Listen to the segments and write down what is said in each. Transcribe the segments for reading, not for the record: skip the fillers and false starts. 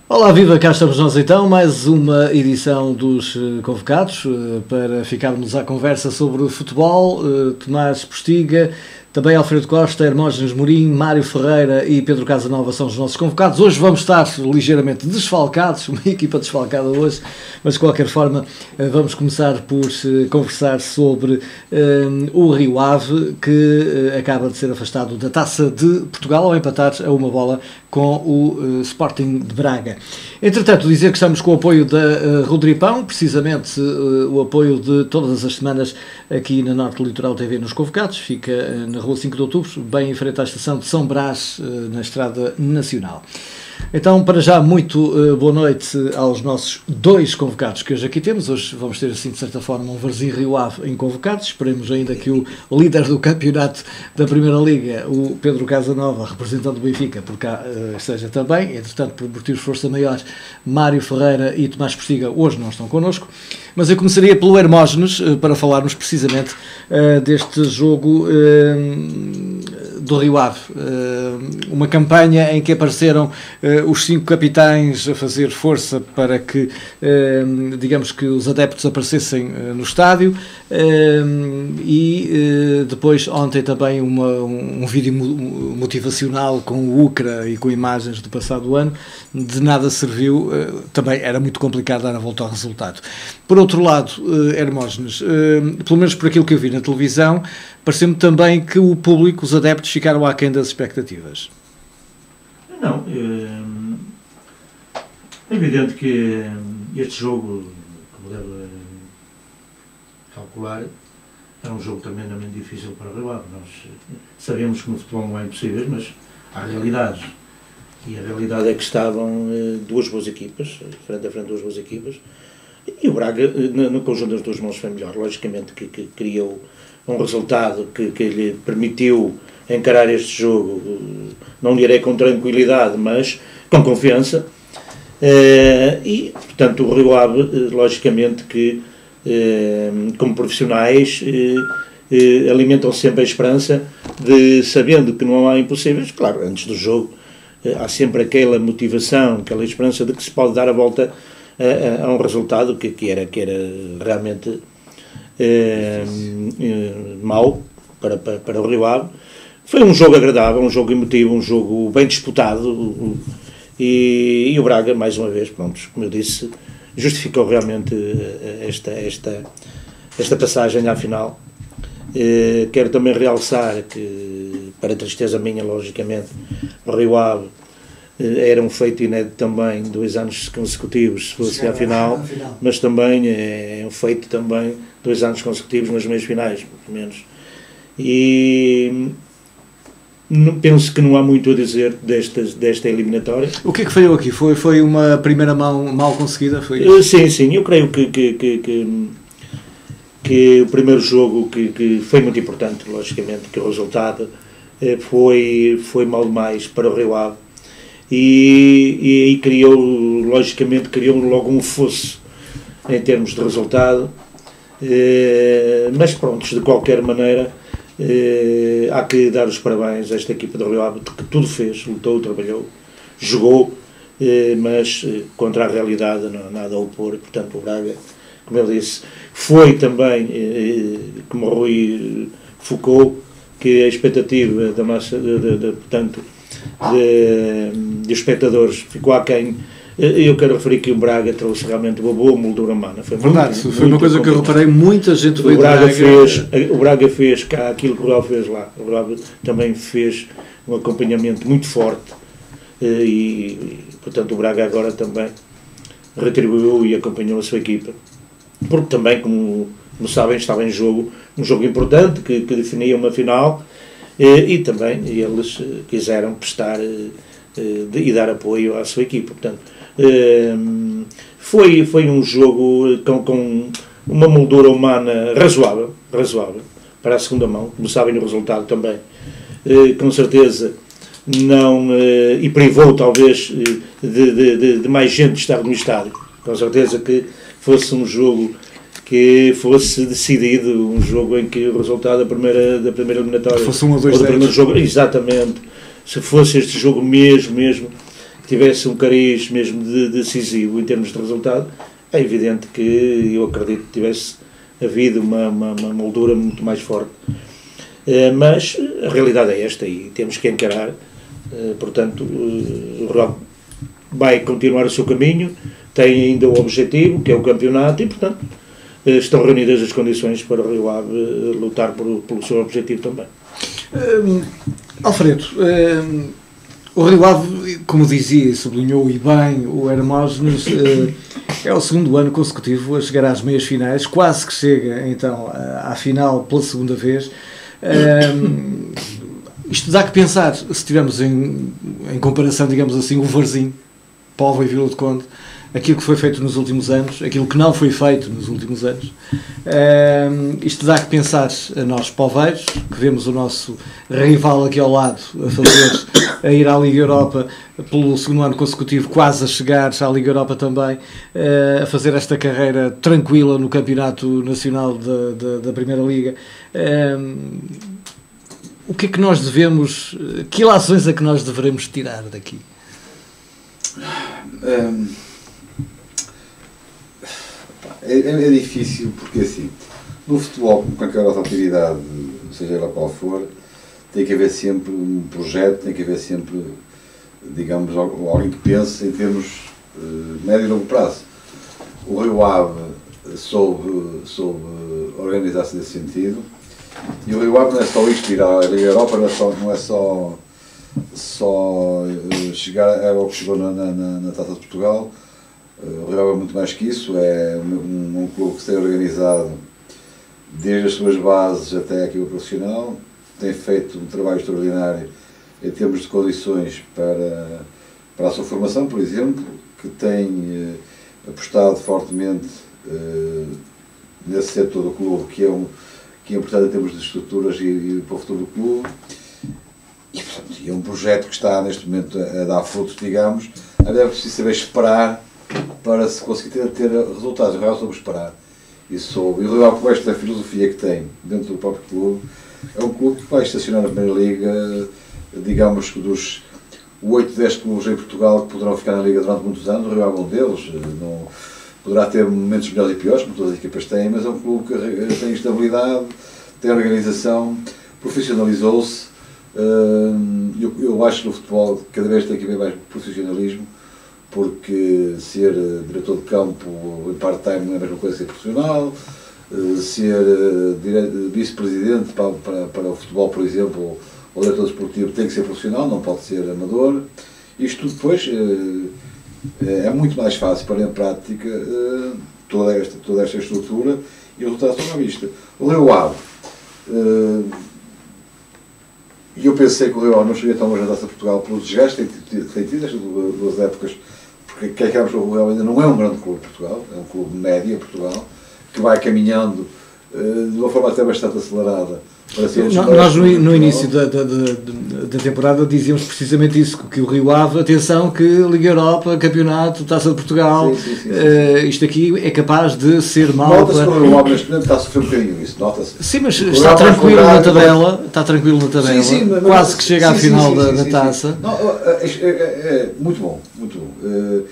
Olá, viva, cá estamos nós então, mais uma edição dos Convocados, para ficarmos à conversa sobre o futebol. Tomás Postiga, também Alfredo Costa, Hermógenes Morim, Mário Ferreira e Pedro Casanova são os nossos convocados. Hoje vamos estar ligeiramente desfalcados, uma equipa desfalcada hoje, mas de qualquer forma vamos começar por conversar sobre o Rio Ave, que acaba de ser afastado da Taça de Portugal ao empatar a uma bola com o Sporting de Braga. Entretanto, dizer que estamos com o apoio da Rodripão, precisamente o apoio de todas as semanas aqui na Norte Litoral TV nos Convocados. Fica na Rua 5 de Outubro, bem em frente à estação de São Brás, na Estrada Nacional. Então, para já, muito boa noite aos nossos dois convocados que hoje aqui temos. Hoje vamos ter, assim, de certa forma, um Varzim Rio Ave em convocados. Esperemos ainda que o líder do campeonato da Primeira Liga, o Pedro Casanova, representante do Benfica, por cá esteja também. Entretanto, por motivos de força maior, Mário Ferreira e Tomás Postiga hoje não estão connosco. Mas eu começaria pelo Hermógenes, para falarmos precisamente deste jogo do Rio Ave. Uma campanha em que apareceram os 5 capitães a fazer força para que, digamos que os adeptos aparecessem no estádio, e depois ontem também um vídeo motivacional com o UCRA e com imagens do passado ano. De nada serviu, também era muito complicado dar a volta ao resultado. Por outro lado, Hermógenes, pelo menos por aquilo que eu vi na televisão, pareceu-me também que o público, os adeptos, ficaram aquém das expectativas. Não, é evidente que este jogo, como deve calcular, é um jogo tremendamente difícil para o Rio Ave. Nós sabemos que no futebol não é impossível, mas há realidades. E a realidade é que estavam duas boas equipas, frente a frente duas boas equipas, e o Braga, no conjunto das duas mãos, foi melhor. Logicamente que criou um resultado que lhe permitiu encarar este jogo, não direi com tranquilidade, mas com confiança. E, portanto, o Rio Ave, logicamente que, como profissionais, alimentam sempre a esperança de, sabendo que não há impossíveis, claro, antes do jogo, há sempre aquela motivação, aquela esperança de que se pode dar a volta a um resultado que era realmente mau para o Rio Ave. Foi um jogo agradável, um jogo emotivo, um jogo bem disputado, e o Braga, mais uma vez, pronto, como eu disse, justificou realmente esta passagem à final. Quero também realçar que, para a tristeza minha, logicamente, o Rio Ave era um feito inédito também, 2 anos consecutivos, se fosse à final, mas também é um feito também 2 anos consecutivos nas meias finais, pelo menos. E penso que não há muito a dizer desta eliminatória. O que é que falhou aqui? Foi uma primeira mão mal conseguida? Sim, eu creio que o primeiro jogo que foi muito importante, logicamente, que o resultado foi mal demais para o Rio Ave, e criou logo um fosso em termos de resultado, mas pronto, de qualquer maneira, há que dar os parabéns a esta equipa do Rio Ave, que tudo fez, lutou, trabalhou, jogou, mas contra a realidade não há nada a opor. E, portanto, o Braga, como eu disse, foi também, como o Rui focou, que a expectativa da massa, portanto, de espectadores ficou aquém. Eu quero referir que o Braga trouxe realmente uma boa moldura humana. Foi verdade, foi uma coisa que eu reparei, muita gente veio o Braga fez cá aquilo que o Real fez lá. O Braga também fez um acompanhamento muito forte, e portanto o Braga agora também retribuiu e acompanhou a sua equipa. Porque também, como sabem, estava em jogo, um jogo importante que definia uma final, e também eles quiseram prestar e dar apoio à sua equipa. Portanto, foi um jogo com uma moldura humana razoável para a segunda mão. Como sabem, o resultado também, com certeza, não, e privou talvez de mais gente de estar no estádio. Com certeza que fosse um jogo que fosse decidido, um jogo em que o resultado da primeira eliminatória fosse 1 ou 2 jogo, exatamente, se fosse este jogo mesmo tivesse um cariz mesmo decisivo em termos de resultado, é evidente que eu acredito que tivesse havido uma moldura muito mais forte. Mas a realidade é esta e temos que encarar. Portanto, o Rio Ave vai continuar o seu caminho, tem ainda o objetivo, que é o campeonato, e portanto estão reunidas as condições para o Rio Ave lutar pelo seu objetivo também. Alfredo, o Rio Ave, como dizia e sublinhou e bem o Hermógenes, é o segundo ano consecutivo a chegar às meias finais, quase que chega então à final pela segunda vez. Isto dá que pensar, se tivermos em comparação, digamos assim, o Varzim, Póvoa e Vila do Conde, aquilo que foi feito nos últimos anos, aquilo que não foi feito nos últimos anos. Isto dá que pensar a nós poveiros, que vemos o nosso rival aqui ao lado a ir à Liga Europa pelo segundo ano consecutivo, quase a chegar à Liga Europa também, a fazer esta carreira tranquila no Campeonato Nacional da Primeira Liga. O que é que nós devemos, que ilações é que nós devemos tirar daqui? É difícil porque assim, no futebol, com qualquer outra atividade, seja ela qual for, tem que haver sempre um projeto, tem que haver sempre, digamos, alguém que pense em termos médio e longo prazo. O Rio Ave soube organizar-se nesse sentido, e o Rio Ave não é só isto, ir à Liga Europa, não é só chegar ao que chegou na Taça de Portugal. O Rio Ave é muito mais que isso, é um clube que se tem organizado desde as suas bases até aqui o profissional, tem feito um trabalho extraordinário em termos de condições para a sua formação, por exemplo, que tem apostado fortemente nesse setor do clube, que é importante em termos de estruturas e para o futuro do clube. E, portanto, é um projeto que está neste momento a dar frutos, digamos. Agora é preciso saber esperar para se conseguir ter resultados. O Rio Ave soube esperar. E o Rio Ave, com esta filosofia que tem dentro do próprio clube, é um clube que vai estacionar na Primeira Liga, digamos que dos 8, 10 clubes em Portugal que poderão ficar na Liga durante muitos anos. O Rio Ave é um deles. Não, poderá ter momentos melhores e piores, como todas as equipas têm, mas é um clube que tem estabilidade, tem organização, profissionalizou-se. Eu acho que no futebol cada vez tem que haver mais profissionalismo, porque ser diretor de campo em part-time não é a mesma coisa que ser profissional, ser vice-presidente para o futebol, por exemplo, ou diretor desportivo tem que ser profissional, não pode ser amador. Isto tudo depois é muito mais fácil para em prática toda esta estrutura e os resultados estão à vista. O Rio Ave, e eu pensei que o Rio Ave não chegaria tão longe na Taça de Portugal pelo desgaste que tem tido estas duas épocas, porque quer que o Rio Ave ainda não é um grande clube de Portugal, é um clube médio em Portugal, que vai caminhando de uma forma até bastante acelerada. Nós no início da temporada dizíamos precisamente isso, que o Rio Ave, atenção que Liga Europa, Campeonato, Taça de Portugal, sim. Isto aqui é capaz de ser mau. Nota-se que o Rio Ave neste momento está a sofrer um bocadinho isso, nota-se. Sim, mas está tranquilo na tabela, sim, quase que chega à final da Taça. Não, é muito bom, muito bom.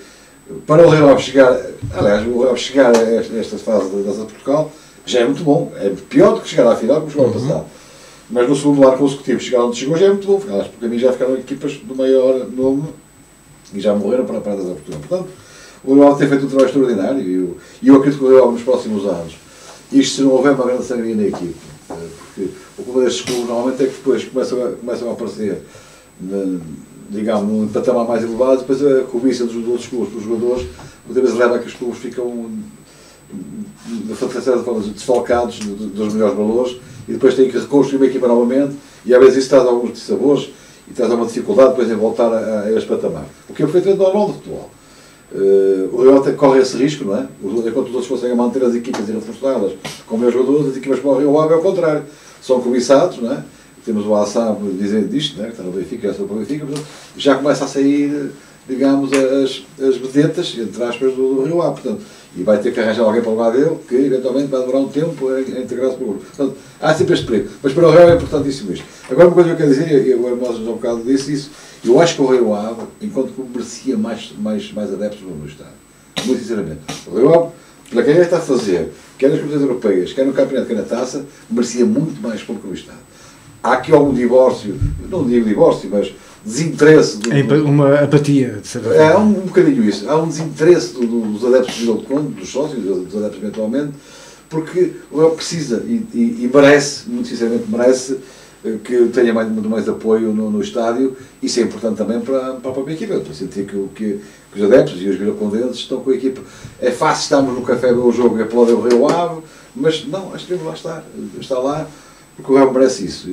Para o Rio Ave chegar, aliás, o Rio Ave chegar a esta fase da Taça de Portugal, já é muito bom, é pior do que chegar à final, como chegou ano passado. Mas no segundo ano consecutivo, chegar onde chegou já é muito bom, porque elas por caminho já ficaram equipas do maior nome e já morreram para a Taça de Portugal. Portanto, o Rio Ave tem feito um trabalho extraordinário e eu acredito que o Rio Ave nos próximos anos, isto se não houver uma grande sangria na equipe, porque o problema destes clubes normalmente é que depois começam a aparecer, digamos, num patamar mais elevado, depois a cobiça dos outros clubes, dos jogadores, muitas vezes leva a que os clubes ficam de certa forma desfalcados dos melhores valores e depois têm que reconstruir uma equipa novamente e às vezes isso traz alguns dissabores e traz alguma dificuldade depois em voltar a este patamar. O que é perfeitamente normal do futebol. O Rio Ave corre esse risco, não é? Enquanto os outros conseguem manter as equipas e reforçá-las com melhores jogadores, as equipas para o Rio Ave é ao contrário. São cobiçados, não é? Temos o Assam dizendo disto, não é? Que está no Benfica, já está no Benfica, já começa a sair digamos, as vedetas, entre aspas, do Rio Ave. Portanto, e vai ter que arranjar alguém para o lugar dele, que eventualmente vai demorar um tempo a integrar-se para o grupo. Portanto, há sempre este perigo. Mas para o Rio Ave é importantíssimo isto. Agora, uma coisa que eu quero dizer, e agora mostro-nos um bocado disso, isso, eu acho que o Rio Ave, enquanto que merecia mais adeptos no Estado. Muito sinceramente. O Rio Ave, pela carreira que está a fazer, quer nas competições europeias, quer no campeonato, quer na taça, merecia muito mais público no Estado. Há aqui algum divórcio, não digo divórcio, mas desinteresse. Uma apatia, de certa forma. É um bocadinho isso. Há um desinteresse dos adeptos do Vila do Conde, dos sócios, dos adeptos eventualmente, porque o Rio precisa e merece, muito sinceramente merece, que tenha muito mais apoio no estádio. Isso é importante também para a própria equipa. Eu estou a sentir que os adeptos e os vilacondenses estão com a equipa. É fácil estarmos no café ver o jogo e aplaudir o Rio Ave, mas não, acho que devemos lá estar. Está lá porque o Rio merece isso.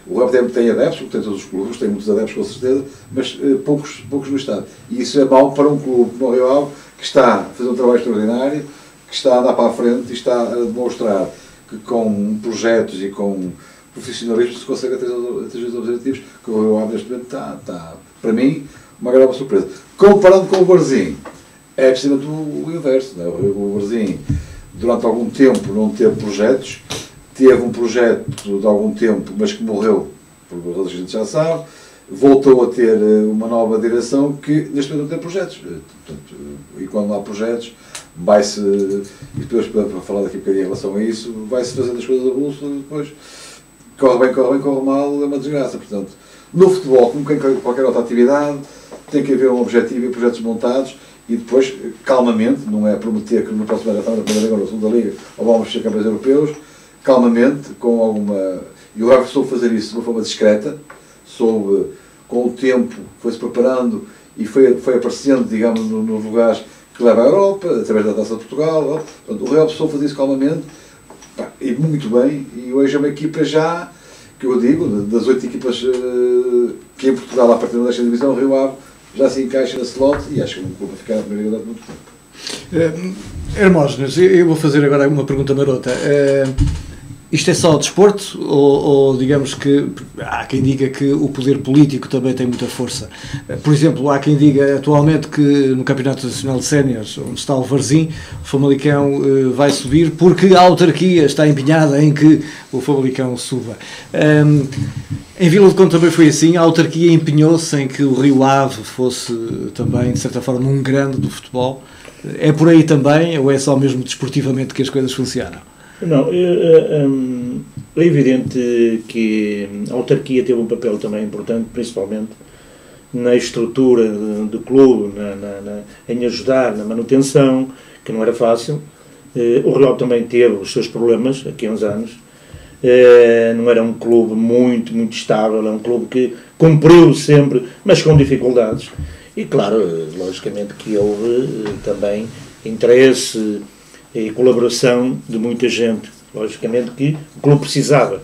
O Rio tem adeptos, porque tem todos os clubes, tem muitos adeptos com certeza, mas poucos no estádio. E isso é mau para um clube como o Rio Ave, que está a fazer um trabalho extraordinário, que está a andar para a frente e está a demonstrar que com projetos e com profissionalismo se consegue atingir os objetivos, que o Rio Ave neste momento está, para mim, uma grande surpresa. Comparando com o Varzim, é precisamente o inverso. Não é? O Varzim, durante algum tempo, não teve projetos, teve um projeto de algum tempo, mas que morreu, por razões que a gente já sabe, voltou a ter uma nova direção que neste momento não tem projetos. Portanto, e quando não há projetos, vai-se, e depois para falar daqui um bocadinho em relação a isso, vai-se fazendo as coisas a bolso e depois corre bem, corre mal, é uma desgraça. Portanto, no futebol, como em qualquer outra atividade, tem que haver um objetivo e projetos montados e depois, calmamente, não é prometer que no próximo ano já estamos na Primeira Liga ou na Segunda Liga ou vamos ser campeões europeus, calmamente, com alguma... E o Rio soube fazer isso de uma forma discreta, soube, com o tempo, foi-se preparando e foi aparecendo, digamos, nos lugares que leva à Europa, através da Taça de Portugal. Portanto, o Rio soube fazer isso calmamente, e muito bem, e hoje é uma equipa já, que eu digo, das 8 equipas que em Portugal, a partir da 10ª divisão, o Rio Ave já se encaixa na slot e acho que é um clube a ficar na primeira idade muito tempo. Hermógenes, eu vou fazer agora uma pergunta marota. Isto é só desporto ou digamos que há quem diga que o poder político também tem muita força? Por exemplo, há quem diga atualmente que no Campeonato Nacional de Séniores, onde está o Varzim, o Famalicão vai subir porque a autarquia está empenhada em que o Famalicão suba. Em Vila do Conde também foi assim, a autarquia empenhou-se em que o Rio Ave fosse também, de certa forma, um grande do futebol. É por aí também ou é só mesmo desportivamente que as coisas funcionam? Não, é evidente que a autarquia teve um papel também importante, principalmente na estrutura do clube, em ajudar na manutenção, que não era fácil. O Rio também teve os seus problemas, aqui há uns anos. Não era um clube muito estável, é um clube que cumpriu sempre, mas com dificuldades. E claro, logicamente que houve também interesse e colaboração de muita gente, logicamente que o clube precisava.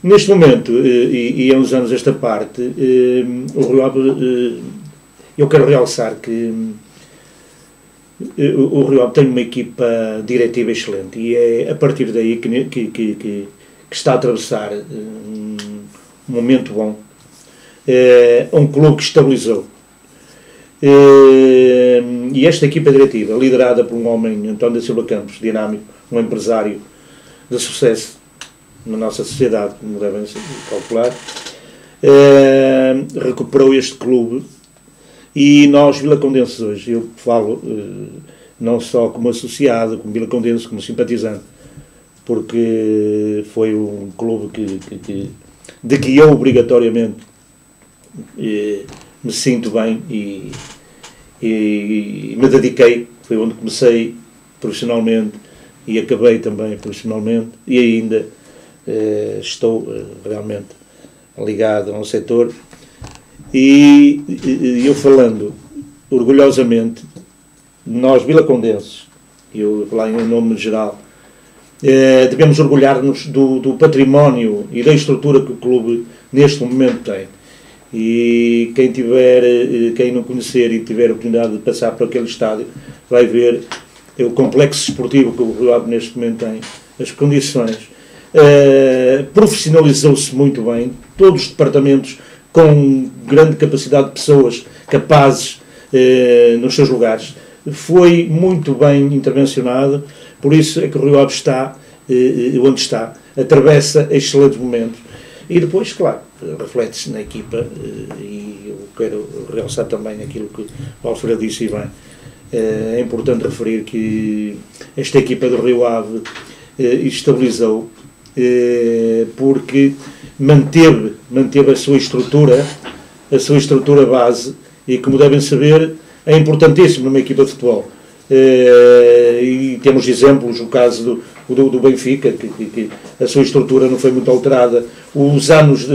Neste momento, e há uns anos esta parte, o Rio Ave, eu quero realçar que o Rio Ave tem uma equipa diretiva excelente e é a partir daí que está a atravessar um momento bom. É um clube que estabilizou. E esta equipa diretiva, liderada por um homem, António da Silva Campos, dinâmico, um empresário de sucesso na nossa sociedade, como devem calcular, recuperou este clube e nós, vilacondenses, hoje, eu falo não só como associado, como vilacondense, como simpatizante, porque foi um clube de que eu obrigatoriamente me sinto bem e me dediquei, foi onde comecei profissionalmente e acabei também profissionalmente e ainda estou realmente ligado a um setor e eu falando orgulhosamente, nós vilacondenses, eu vou falar em nome geral, devemos orgulhar-nos do património e da estrutura que o clube neste momento tem. E quem não conhecer e tiver a oportunidade de passar por aquele estádio vai ver o complexo esportivo que o Rio Ave neste momento tem, as condições. Profissionalizou-se muito bem, todos os departamentos com grande capacidade de pessoas capazes nos seus lugares. Foi muito bem intervencionado, por isso é que o Rio Ave está onde está, atravessa excelentes momentos. E depois, claro, reflete-se na equipa, e eu quero realçar também aquilo que o Alfredo disse e bem. É importante referir que esta equipa do Rio Ave estabilizou, porque manteve a sua estrutura base, e como devem saber, é importantíssimo numa equipa de futebol. E temos exemplos, o caso do Benfica, que a sua estrutura não foi muito alterada, os anos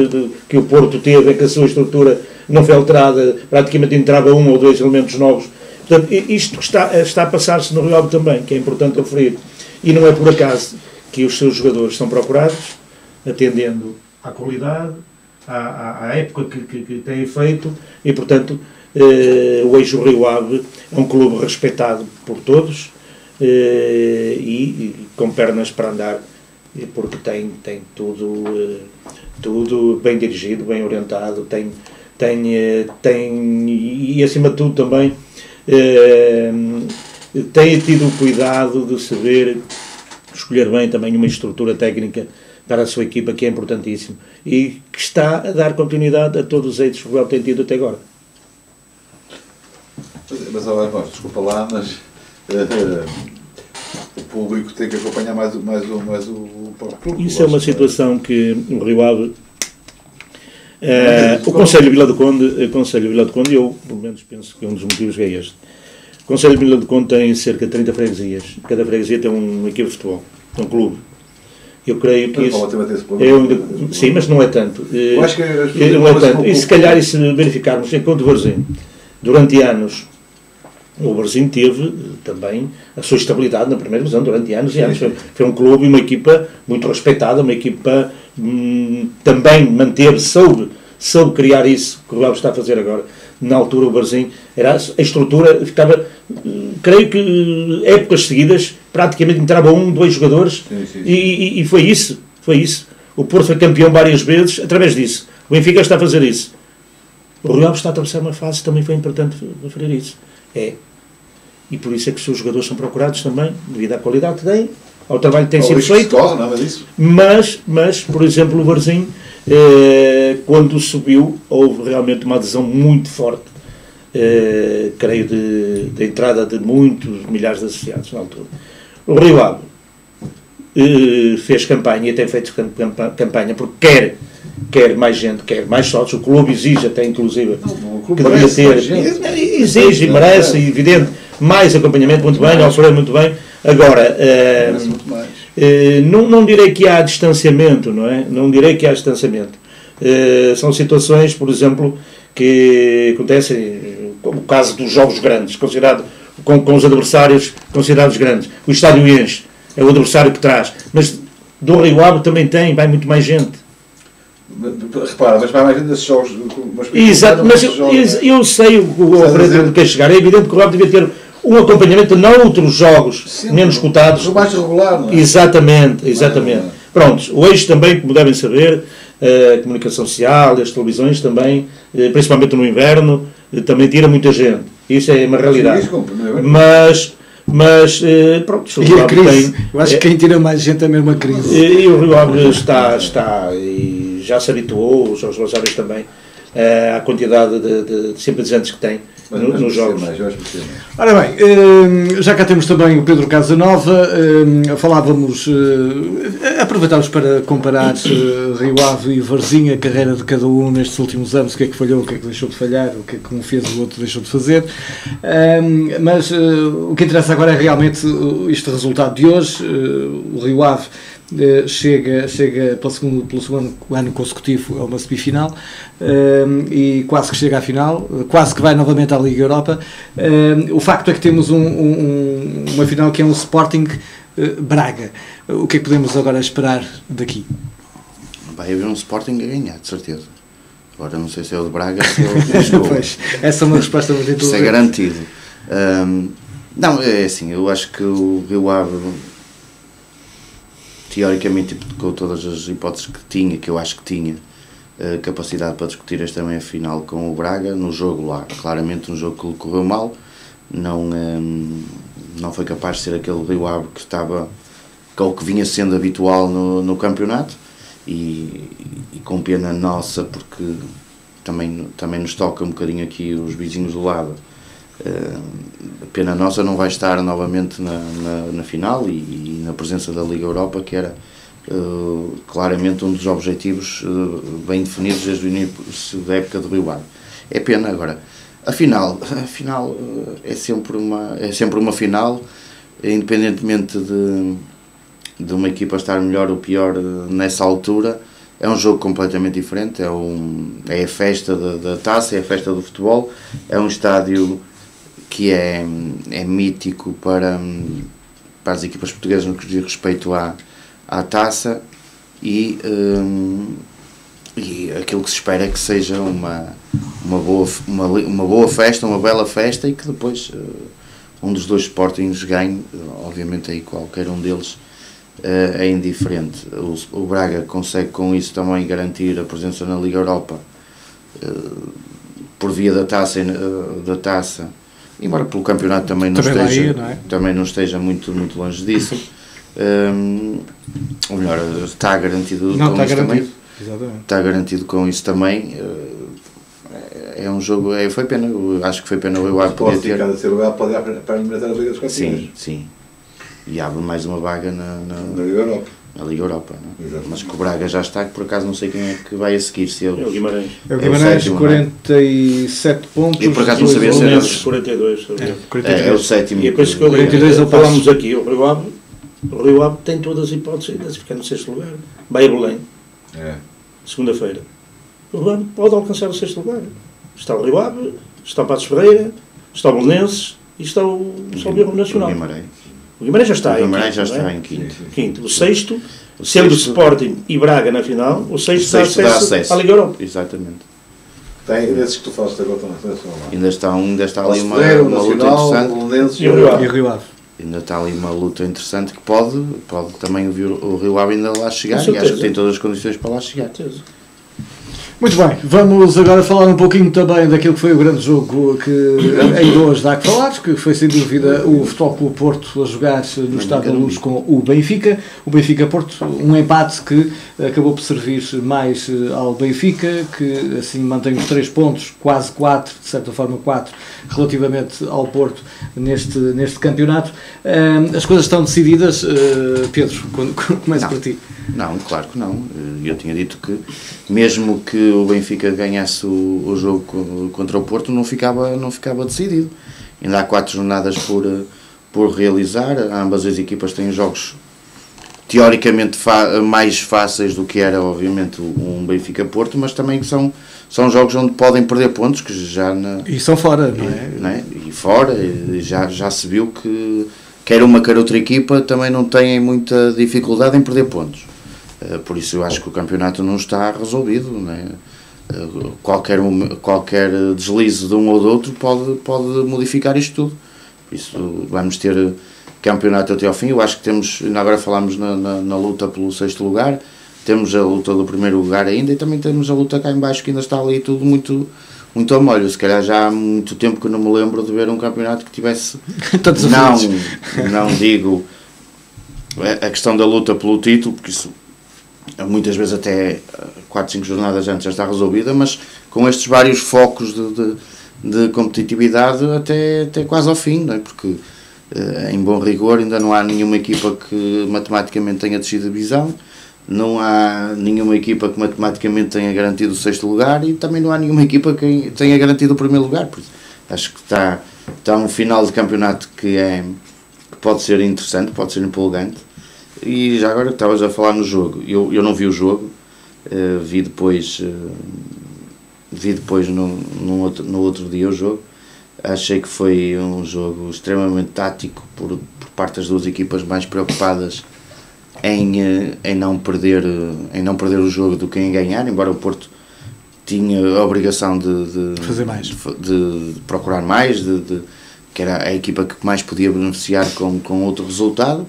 que o Porto teve, em que a sua estrutura não foi alterada, praticamente entrava 1 ou 2 elementos novos. Portanto, isto está a passar-se no Rio Ave também, que é importante referir. E não é por acaso que os seus jogadores são procurados, atendendo à qualidade, à época que têm feito, e portanto o Eixo Rio Ave é um clube respeitado por todos, e com pernas para andar, porque tem tudo bem dirigido, bem orientado, e acima de tudo também tem tido o cuidado de saber escolher bem também uma estrutura técnica para a sua equipa, que é importantíssimo, e que está a dar continuidade a todos os êxitos que o Rio Ave tem tido até agora. Mas desculpa lá, mas o público tem que acompanhar mais o clube. Isso é uma situação que o Rio Ave, o Conselho de Vila do Conde, eu pelo menos penso que um dos motivos é este. O Conselho de Vila do Conde tem cerca de 30 freguesias, cada freguesia tem uma equipe de futebol, um clube. Eu creio que isso sim, mas não é tanto. Eu acho que não é tanto. E se calhar, e se verificarmos, enquanto o Varzim, durante anos, o Varzim teve também a sua estabilidade na primeira divisão durante anos e anos. Foi um clube e uma equipa muito respeitada, uma equipa também soube criar isso que o Rio Ave está a fazer agora. Na altura o Varzim, a estrutura ficava, creio que épocas seguidas, praticamente entrava 1, 2 jogadores, e foi isso. O Porto foi campeão várias vezes através disso. O Benfica está a fazer isso. O Rio Ave está a atravessar uma fase, também foi importante referir isso. E por isso é que os seus jogadores são procurados também, devido à qualidade que têm, ao trabalho que tem sido feito. Mas, por exemplo, o Varzim, quando subiu, houve realmente uma adesão muito forte, creio, de entrada de muitos milhares de associados na altura. O Rio Ave fez campanha, e tem feito campanha, porque quer mais gente, quer mais sócios. O clube exige até, inclusive, que devia ter, exige e merece, evidente, mais acompanhamento. Muito bem, Alfredo, muito bem. Agora, não direi que há distanciamento, não é? Não direi que há distanciamento. São situações, por exemplo, que acontecem, como o caso dos jogos grandes, considerado com os adversários considerados grandes. O estádio enche, é o adversário que traz. Mas do Rio Ave também vai muito mais gente. Repara, mas vai mais gente desses jogos. Exato, mas eu sei o Alfredo quer chegar. É evidente que o Rio Ave devia ter um acompanhamento de noutros jogos menos cotados. Mais regular, não é? Exatamente. Pronto, hoje também, como devem saber, a comunicação social, as televisões também, principalmente no inverno, também tira muita gente. Isso é uma realidade. Mas pronto, e a crise, eu acho que quem tira mais gente é mesmo a crise. E o Rio Ave está e já se habituou, os responsáveis também, à quantidade de simpatizantes que tem nos jogos. Ora bem, já cá temos também o Pedro Casanova. Falávamos, aproveitávamos para comparar Rio Ave e Varzim, a carreira de cada um nestes últimos anos, o que é que falhou, o que é que deixou de falhar, o que é que um fez, o outro deixou de fazer. Mas o que interessa agora é realmente este resultado de hoje. O Rio Ave chega pelo segundo ano consecutivo a uma semifinal, e quase que chega à final, quase que vai novamente à Liga Europa. O facto é que temos uma final que é um Sporting Braga. O que é que podemos agora esperar daqui? Vai haver um Sporting a ganhar, de certeza. Agora não sei se é o de Braga, se é o de Lisboa. Pois, essa é uma resposta muito interessante. Isso é garantido. Não, é assim, eu acho que o Rio Ave, teoricamente, com todas as hipóteses que eu acho que tinha, capacidade para discutir esta meia-final com o Braga no jogo lá. Claramente um jogo que lhe correu mal, não foi capaz de ser aquele Rio Ave que estava, ou que vinha sendo habitual no campeonato, e com pena nossa, porque também nos toca um bocadinho aqui os vizinhos do lado. A pena nossa não vai estar novamente na final e na presença da Liga Europa, que era claramente um dos objetivos bem definidos desde o início da época do Rio Ave. É pena. Agora, a final é sempre uma final, independentemente de uma equipa estar melhor ou pior nessa altura. É um jogo completamente diferente, é a festa da taça, é a festa do futebol, é um estádio que é mítico para as equipas portuguesas no que diz respeito à taça, e aquilo que se espera é que seja uma boa festa, uma bela festa, e que depois um dos dois Sportings ganhe. Obviamente aí qualquer um deles é indiferente. O Braga consegue com isso também garantir a presença na Liga Europa por via da taça, embora pelo campeonato também não esteja muito longe disso. Ou melhor, está garantido com isso também. Exatamente. Está garantido com isso também. É um jogo, foi pena, acho que foi pena o Rio Ave poder ter. Cada ser lugar pode ir para a Liga dos Campeões. Sim. E abre mais uma vaga na Liga Europa. Na Liga Europa, não? Mas que o Braga já está, que por acaso não sei quem é que vai a seguir. Se é o Guimarães. É o Guimarães, 47 pontos. E por acaso não sabia se era 42. É o sétimo. E a coisa que eu 42 falámos aqui, o Rio Ave tem todas as hipóteses de ficar no 6º lugar. Vai a Belém, segunda-feira. O Rio Ave pode alcançar o 6º lugar. Está o Rio Ave, está o Paços Ferreira, está o Belenenses e está o Salgueiro Nacional. O Guimarães já está em quinto. O sexto, sendo o Sporting e Braga na final, o sexto dá acesso à Liga Europa. Exatamente. Tem esses que tu falaste agora também. Ainda está ali uma luta interessante. E o Rio Ave. Ainda está ali uma luta interessante que pode também o Rio Ave ainda lá chegar, e acho que tem todas as condições para lá chegar. Muito bem, vamos agora falar um pouquinho também daquilo que foi o grande jogo que ainda hoje dá que falar, que foi sem dúvida o Futebol Clube Porto a jogar no Estádio da Luz com o Benfica. O Benfica-Porto, um empate que acabou por servir mais ao Benfica, que assim mantém os 3 pontos, quase 4, de certa forma 4, relativamente ao Porto neste campeonato. As coisas estão decididas. Pedro, começa por ti. Não, claro que não. Eu tinha dito que mesmo que o Benfica ganhasse o jogo contra o Porto, não ficava decidido. Ainda há 4 jornadas por realizar. Ambas as equipas têm jogos teoricamente mais fáceis do que era, obviamente, um Benfica-Porto, mas também são jogos onde podem perder pontos, que já e são fora, não é? E fora, já se viu que quer uma quer outra equipa também não têm muita dificuldade em perder pontos. Por isso eu acho que o campeonato não está resolvido, não é? Qualquer deslize de um ou do outro pode modificar isto tudo. Por isso vamos ter campeonato até ao fim. Eu acho que temos, ainda agora falámos na luta pelo 6º lugar, temos a luta do 1º lugar ainda, e também temos a luta cá em baixo, que ainda está ali tudo muito ao molho. Se calhar já há muito tempo que eu não me lembro de ver um campeonato que tivesse não digo a questão da luta pelo título, porque isso muitas vezes até 4, 5 jornadas antes já está resolvida, mas com estes vários focos de competitividade até quase ao fim, não é? Porque em bom rigor ainda não há nenhuma equipa que matematicamente tenha descido a divisão, não há nenhuma equipa que matematicamente tenha garantido o 6º lugar, e também não há nenhuma equipa que tenha garantido o 1º lugar. Por isso, acho que está um final de campeonato que pode ser interessante, pode ser empolgante. E já agora estavas a falar no jogo, eu não vi o jogo, vi depois no outro dia o jogo. Achei que foi um jogo extremamente tático por parte das duas equipas, mais preocupadas em não perder o jogo do que em ganhar, embora o Porto tinha a obrigação de fazer mais, de procurar mais, que era a equipa que mais podia beneficiar com outro resultado.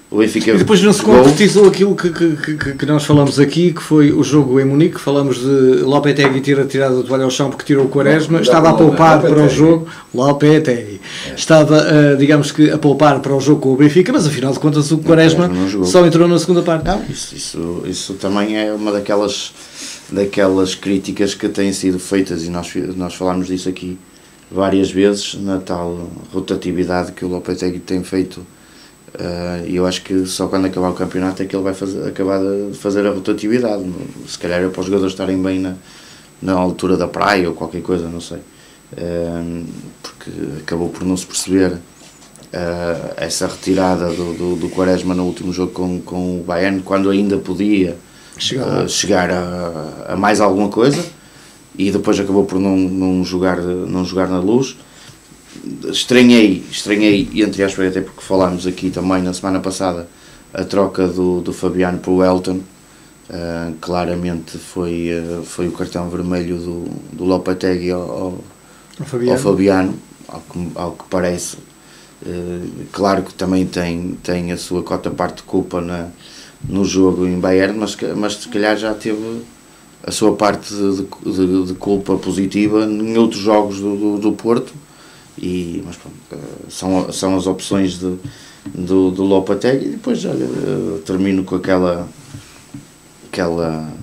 O Benfica e depois não se concretizou aquilo que nós falamos aqui, que foi o jogo em Munique. Falamos de Lopetegui ter tirado a toalha ao chão porque tirou o Quaresma, estava a poupar para o jogo. Lopetegui estava, digamos que, a poupar para o jogo com o Benfica, mas afinal de contas o Quaresma só entrou na segunda parte. Não, isso também é uma daquelas críticas que têm sido feitas, e nós falámos disso aqui várias vezes, na tal rotatividade que o Lopetegui tem feito. E eu acho que só quando acabar o campeonato é que ele vai acabar de fazer a rotatividade. Se calhar é para os jogadores estarem bem na altura da praia ou qualquer coisa, não sei. Porque acabou por não se perceber essa retirada do Quaresma no último jogo com o Bayern, quando ainda podia chegar a mais alguma coisa, e depois acabou por não jogar na Luz. Estranhei, entre aspas, até porque falámos aqui também na semana passada, a troca do Fabiano para o Elton. Claramente foi o cartão vermelho do Lopetegui ao Fabiano, ao que parece. Claro que também tem a sua cota parte de culpa no jogo em Bayern, mas se calhar já teve a sua parte de culpa positiva em outros jogos do Porto. Mas pronto, são as opções do Lopetegui. E depois termino com aquela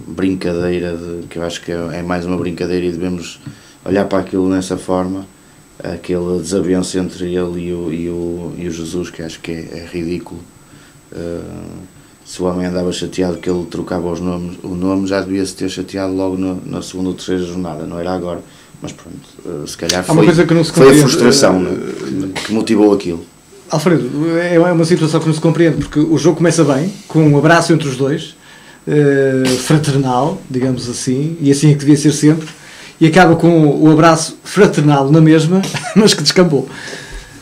brincadeira que eu acho que é mais uma brincadeira, e devemos olhar para aquilo nessa forma, aquele desavenço entre ele e o Jesus, que acho que é ridículo. Se o homem andava chateado que ele trocava o nome, já devia-se ter chateado logo na segunda ou terceira jornada, não era agora. Mas pronto, se calhar foi a frustração que motivou aquilo. Alfredo, é uma situação que não se compreende, porque o jogo começa bem, com um abraço entre os dois, fraternal, digamos assim, e assim é que devia ser sempre, e acaba com o abraço fraternal na mesma, mas que descambou.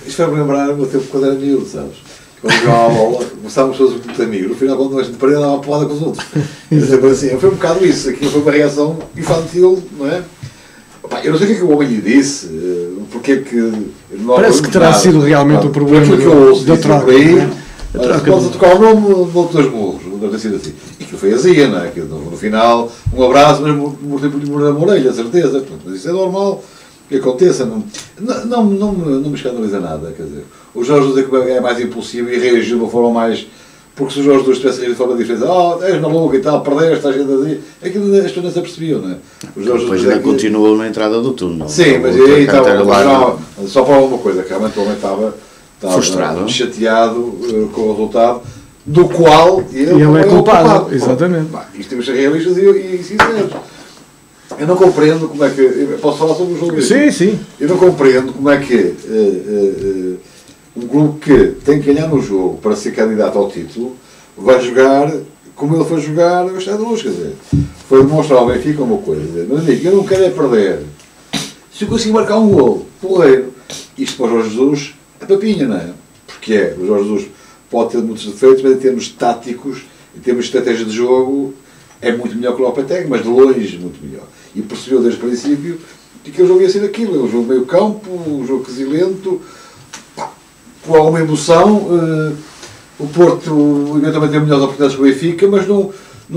Isto vai-me lembrar o meu tempo quando era miúdo, sabes? Quando jogava a bola, começávamos todos muito amigos, no final, quando nós de parede, dava uma porrada com os outros. Assim, foi um bocado isso, aquilo foi uma reação infantil, não é? Eu não sei o que é que o homem lhe disse, porque é que... Parece que terá sido realmente o problema da troca. Podes tocar o nome de outros burros, deve ter sido assim. E aquilo foi azia, não é? Que no final, um abraço, mas mordeu a orelha, certeza. Mas isso é normal que aconteça. Não me escandaliza nada, quer dizer. O Jorge Jesus é mais impulsivo e reagiu de uma forma mais... Porque se o Jorge Jesus tivesse reagido de forma diferente, és maluco e tal, perdeste, estás gente assim, aquilo as pessoas não se apercebiam, não é? O Jorge depois ainda continuou na entrada do túnel. Sim, mas aí estava, só para uma coisa, que realmente o homem estava frustrado, chateado com o resultado, do qual ele é culpado. Exatamente. Isto temos que ser realistas e sinceros. Eu não compreendo como é que... Eu posso falar sobre o jogo? Sim. Eu não compreendo como é que um clube que tem que ganhar no jogo para ser candidato ao título vai jogar como ele foi jogar o Estádio da Luz, quer dizer, foi demonstrar ao Benfica uma coisa, mas digo, eu não quero é perder. Se eu conseguir marcar um gol, porreiro, isto para o Jorge Jesus é papinha, não é? Porque o Jorge Jesus pode ter muitos defeitos, mas em termos táticos, em termos de estratégia de jogo, é muito melhor que o Lopetegui, mas de longe muito melhor. E percebeu desde o princípio que aquele jogo ia ser aquilo, é um jogo meio campo, um jogo quesilento, com alguma emoção. O Porto eventualmente tem melhores oportunidades que o Benfica, mas não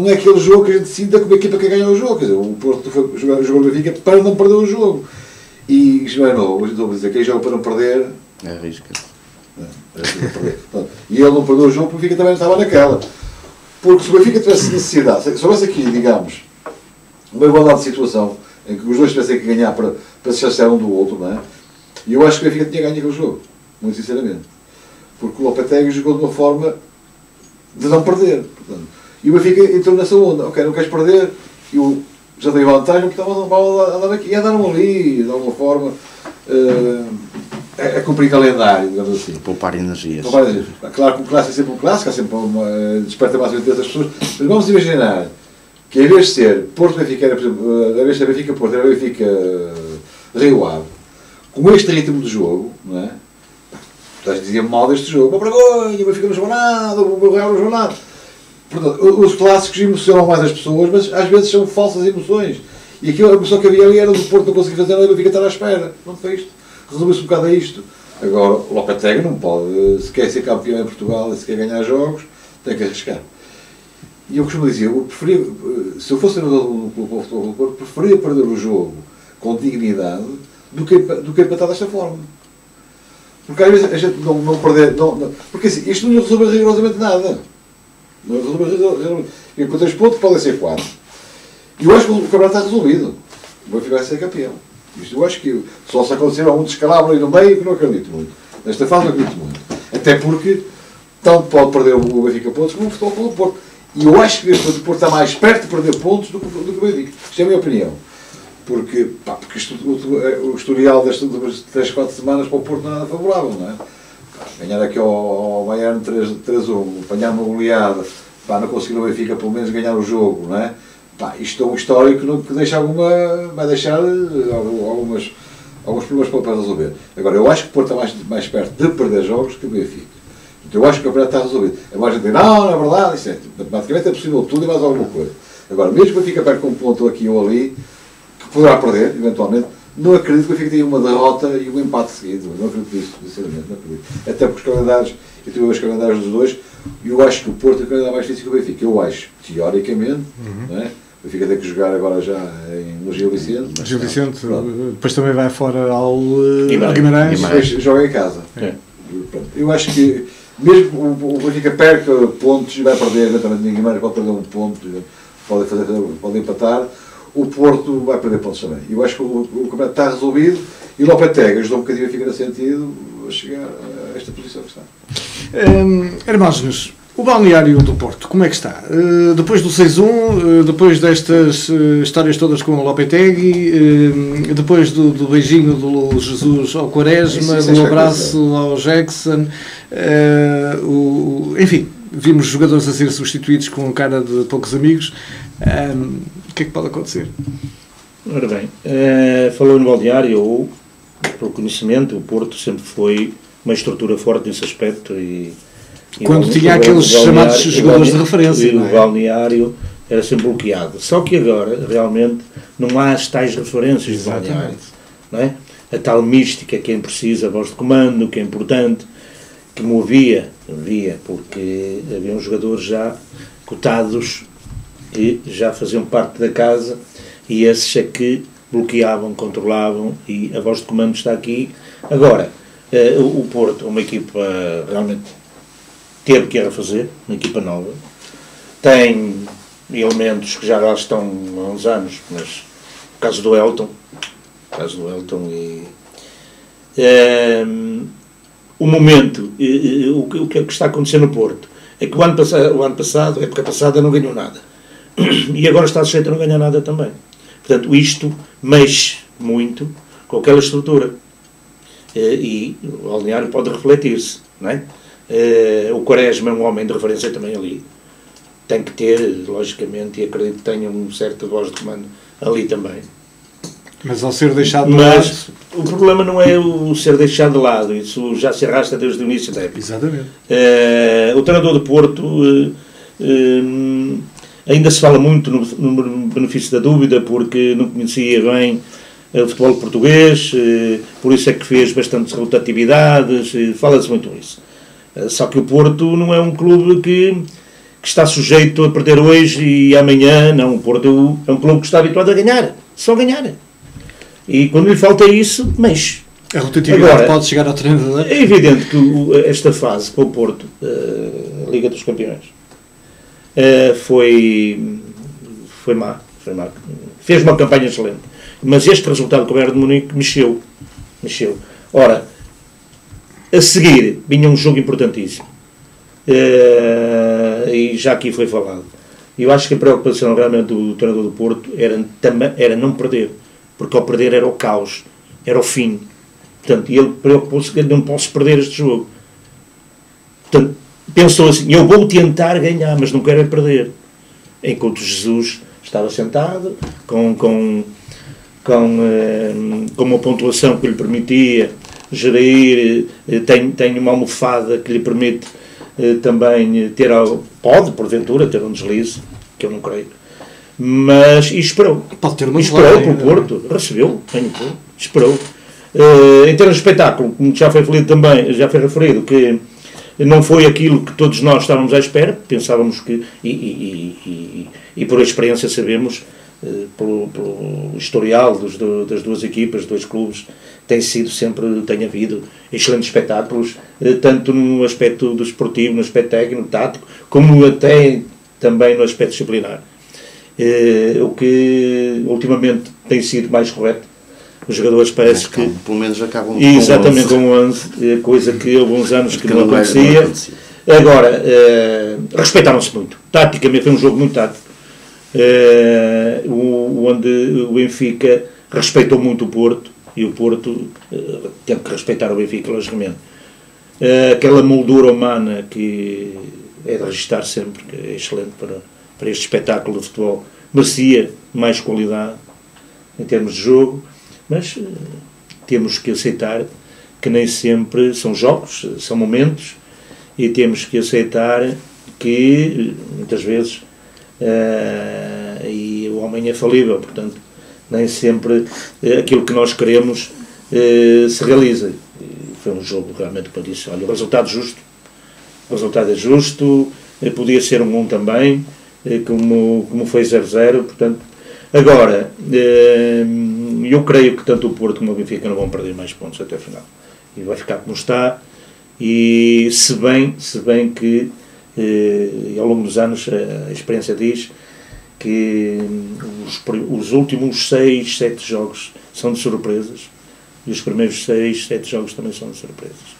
é aquele jogo que a gente decida como a equipa que ganha o jogo. Quer dizer, o Porto foi jogar o jogo do Benfica para não perder o jogo. E isto não é novo, hoje estou a dizer, quem joga para não perder arrisca. E ele não perdeu o jogo porque o Benfica também não estava naquela. Porque se o Benfica tivesse necessidade, se houvesse aqui, digamos, uma igualdade de situação em que os dois tivessem que ganhar para se chatear um do outro, não é? E eu acho que o Benfica tinha ganho aquele jogo, muito sinceramente. Porque o Lopetegui jogou de uma forma de não perder. Portanto, e o Benfica entrou nessa onda. Ok, não queres perder, e o já tem vantagem, porque estavam a andar aqui, e andaram ali, de alguma forma, a cumprir calendário, digamos assim. Poupar energias. Claro que o clássico é sempre um clássico, há sempre uma desperta mais interesse das pessoas, mas vamos imaginar que em vez de ser Porto-Benfica, por exemplo, em vez de ser Benfica-Porto, era Benfica-Rio Ave, com este ritmo de jogo, não é? Dizia-me mal deste jogo, para vergonha, o Benfica não jogou nada, o Real não jogou nada. Portanto, os clássicos emocionam mais as pessoas, mas às vezes são falsas emoções. E aquilo, a emoção que havia ali era do Porto não conseguir fazer nada e o Benfica estar à espera. Não foi isto. Resolveu-se um bocado a isto. Agora, o Lopetegui não pode, se quer ser campeão em Portugal e se quer ganhar jogos, tem que arriscar. E eu costumo dizer, eu preferia, se eu fosse treinador do Clube Futebol do Porto, preferia perder o jogo com dignidade do que empatar desta forma. Porque às vezes a gente não perder, porque assim, isto não resolve rigorosamente nada. Não resolve rigorosamente. E com 3 pontos podem ser 4. E eu acho que o campeonato está resolvido. O Benfica vai ser campeão. Isto eu acho que só se acontecer algum descalabro aí no meio, que não acredito muito. Nesta fase não acredito muito. Até porque tanto pode perder o Benfica pontos como o Futebol do Porto. E eu acho que o Porto está mais perto de perder pontos do que o Benfica. Isto é a minha opinião. Porque o historial destas últimas 3, 4 semanas para o Porto não é nada favorável, não é? Ganhar aqui ao Bayern 3-1, apanhar uma goleada, não conseguir o Benfica pelo menos ganhar o jogo, não é? Isto é um histórico que deixa vai deixar alguns problemas para resolver. Agora, eu acho que o Porto está mais perto de perder jogos que o Benfica. Então, eu acho que o campeonato está resolvido. É mais a dizer, não é verdade, isso é, basicamente é possível tudo e mais alguma coisa. Agora, mesmo que o Benfica perca um ponto aqui ou ali, que poderá perder, eventualmente, não acredito que o Benfica tenha uma derrota e um empate seguido. Não acredito nisso, sinceramente, não acredito. Até porque os calendários, eu tive os calendários dos dois, e eu acho que o Porto é o calendário mais difícil que o Benfica. Eu acho, teoricamente, não é? O Benfica tem que jogar agora já no Gil Vicente. Gil Vicente, depois também vai fora ao Guimarães. Depois joga em casa. É. Eu acho que, mesmo o Benfica perca pontos e vai perder, eventualmente Guimarães pode perder um ponto, pode empatar, o Porto vai perder pontos também. Eu acho que o campeonato está resolvido e o Lopetegui ajudou um bocadinho a ficar nesse sentido a chegar a esta posição que está. Hermógenes, o balneário do Porto, como é que está? Depois do 6-1, depois destas histórias todas com o Lopetegui, depois do beijinho do Jesus ao Quaresma, do abraço ao Jackson, enfim, vimos jogadores a ser substituídos com cara de poucos amigos. O que é que pode acontecer? Ora bem, falou no balneário, ou pelo conhecimento, o Porto sempre foi uma estrutura forte nesse aspecto e quando tinha aqueles chamados jogadores de referência, o balneário era sempre bloqueado. Só que agora, realmente, não há as tais referências de balneário. Não é? A tal mística que é precisa, a voz de comando, que é importante, que me havia, porque haviam jogadores já cotados e já faziam parte da casa e esses é que bloqueavam, controlavam e a voz de comando está aqui. Agora, o Porto, uma equipa realmente teve que refazer, uma equipa nova, tem elementos que já lá estão há uns anos, mas o caso do Elton e o momento, o que está acontecendo no Porto é que o ano passado, a época passada, não ganhou nada e agora está sujeito a não ganhar nada também. Portanto, isto mexe muito com aquela estrutura e o balneário pode refletir-se, não é? O Quaresma é um homem de referência também ali, tem que ter, logicamente, e acredito que tenha um certo voz de comando ali também. Mas ao ser deixado de lado... o problema não é o ser deixado de lado, isso já se arrasta desde o início da época. Exatamente. O treinador do Porto ainda se fala muito no benefício da dúvida, porque não conhecia bem o futebol português, por isso é que fez bastantes rotatividades, fala-se muito nisso. Só que o Porto não é um clube que está sujeito a perder hoje e amanhã, não. O Porto é um clube que está habituado a ganhar, só ganhar. E quando lhe falta isso, mexe. A rotatividade agora, pode chegar ao treinador. É evidente que esta fase para o Porto, a Liga dos Campeões, foi má. Fez uma campanha excelente. Mas este resultado com o Bayern de Munique mexeu. Ora, a seguir vinha um jogo importantíssimo. E já aqui foi falado. Eu acho que a preocupação realmente do treinador do Porto era não perder. Porque ao perder era o caos, era o fim. Portanto, ele preocupou-se que não posso perder este jogo. Portanto, pensou assim, eu vou tentar ganhar, mas não quero é perder. Enquanto Jesus estava sentado, com uma pontuação que lhe permitia gerir, tem uma almofada que lhe permite também pode, porventura, ter um deslize, que eu não creio. Mas esperou. Pode ter uma esperou pelo Porto, recebeu, esperou. Em termos de espetáculo, como já foi referido, que não foi aquilo que todos nós estávamos à espera, pensávamos que, e por experiência sabemos, pelo historial das duas equipas, dos dois clubes, tem havido excelentes espetáculos, tanto no aspecto do esportivo, no aspecto técnico, tático, como até também no aspecto disciplinar. O que ultimamente tem sido mais correto. Os jogadores parece que... Pelo menos acabam exatamente com 11, coisa que há alguns anos que não acontecia. Agora, respeitaram-se muito. Taticamente foi um jogo muito tático. Onde o Benfica respeitou muito o Porto, e o Porto teve que respeitar o Benfica, logicamente. Aquela moldura humana que é de registrar sempre, que é excelente para este espetáculo de futebol, merecia mais qualidade em termos de jogo, mas temos que aceitar que nem sempre são jogos, são momentos, e temos que aceitar que muitas vezes e o homem é falível, portanto nem sempre aquilo que nós queremos se realiza. Foi um jogo realmente para dizer, olha, o resultado é justo, podia ser um 1 também, como foi 0-0, portanto, agora eu creio que tanto o Porto como o Benfica não vão perder mais pontos até o final, e vai ficar como está, e se bem que ao longo dos anos a experiência diz que os últimos 6, 7 jogos são de surpresas, e os primeiros 6, 7 jogos também são de surpresas.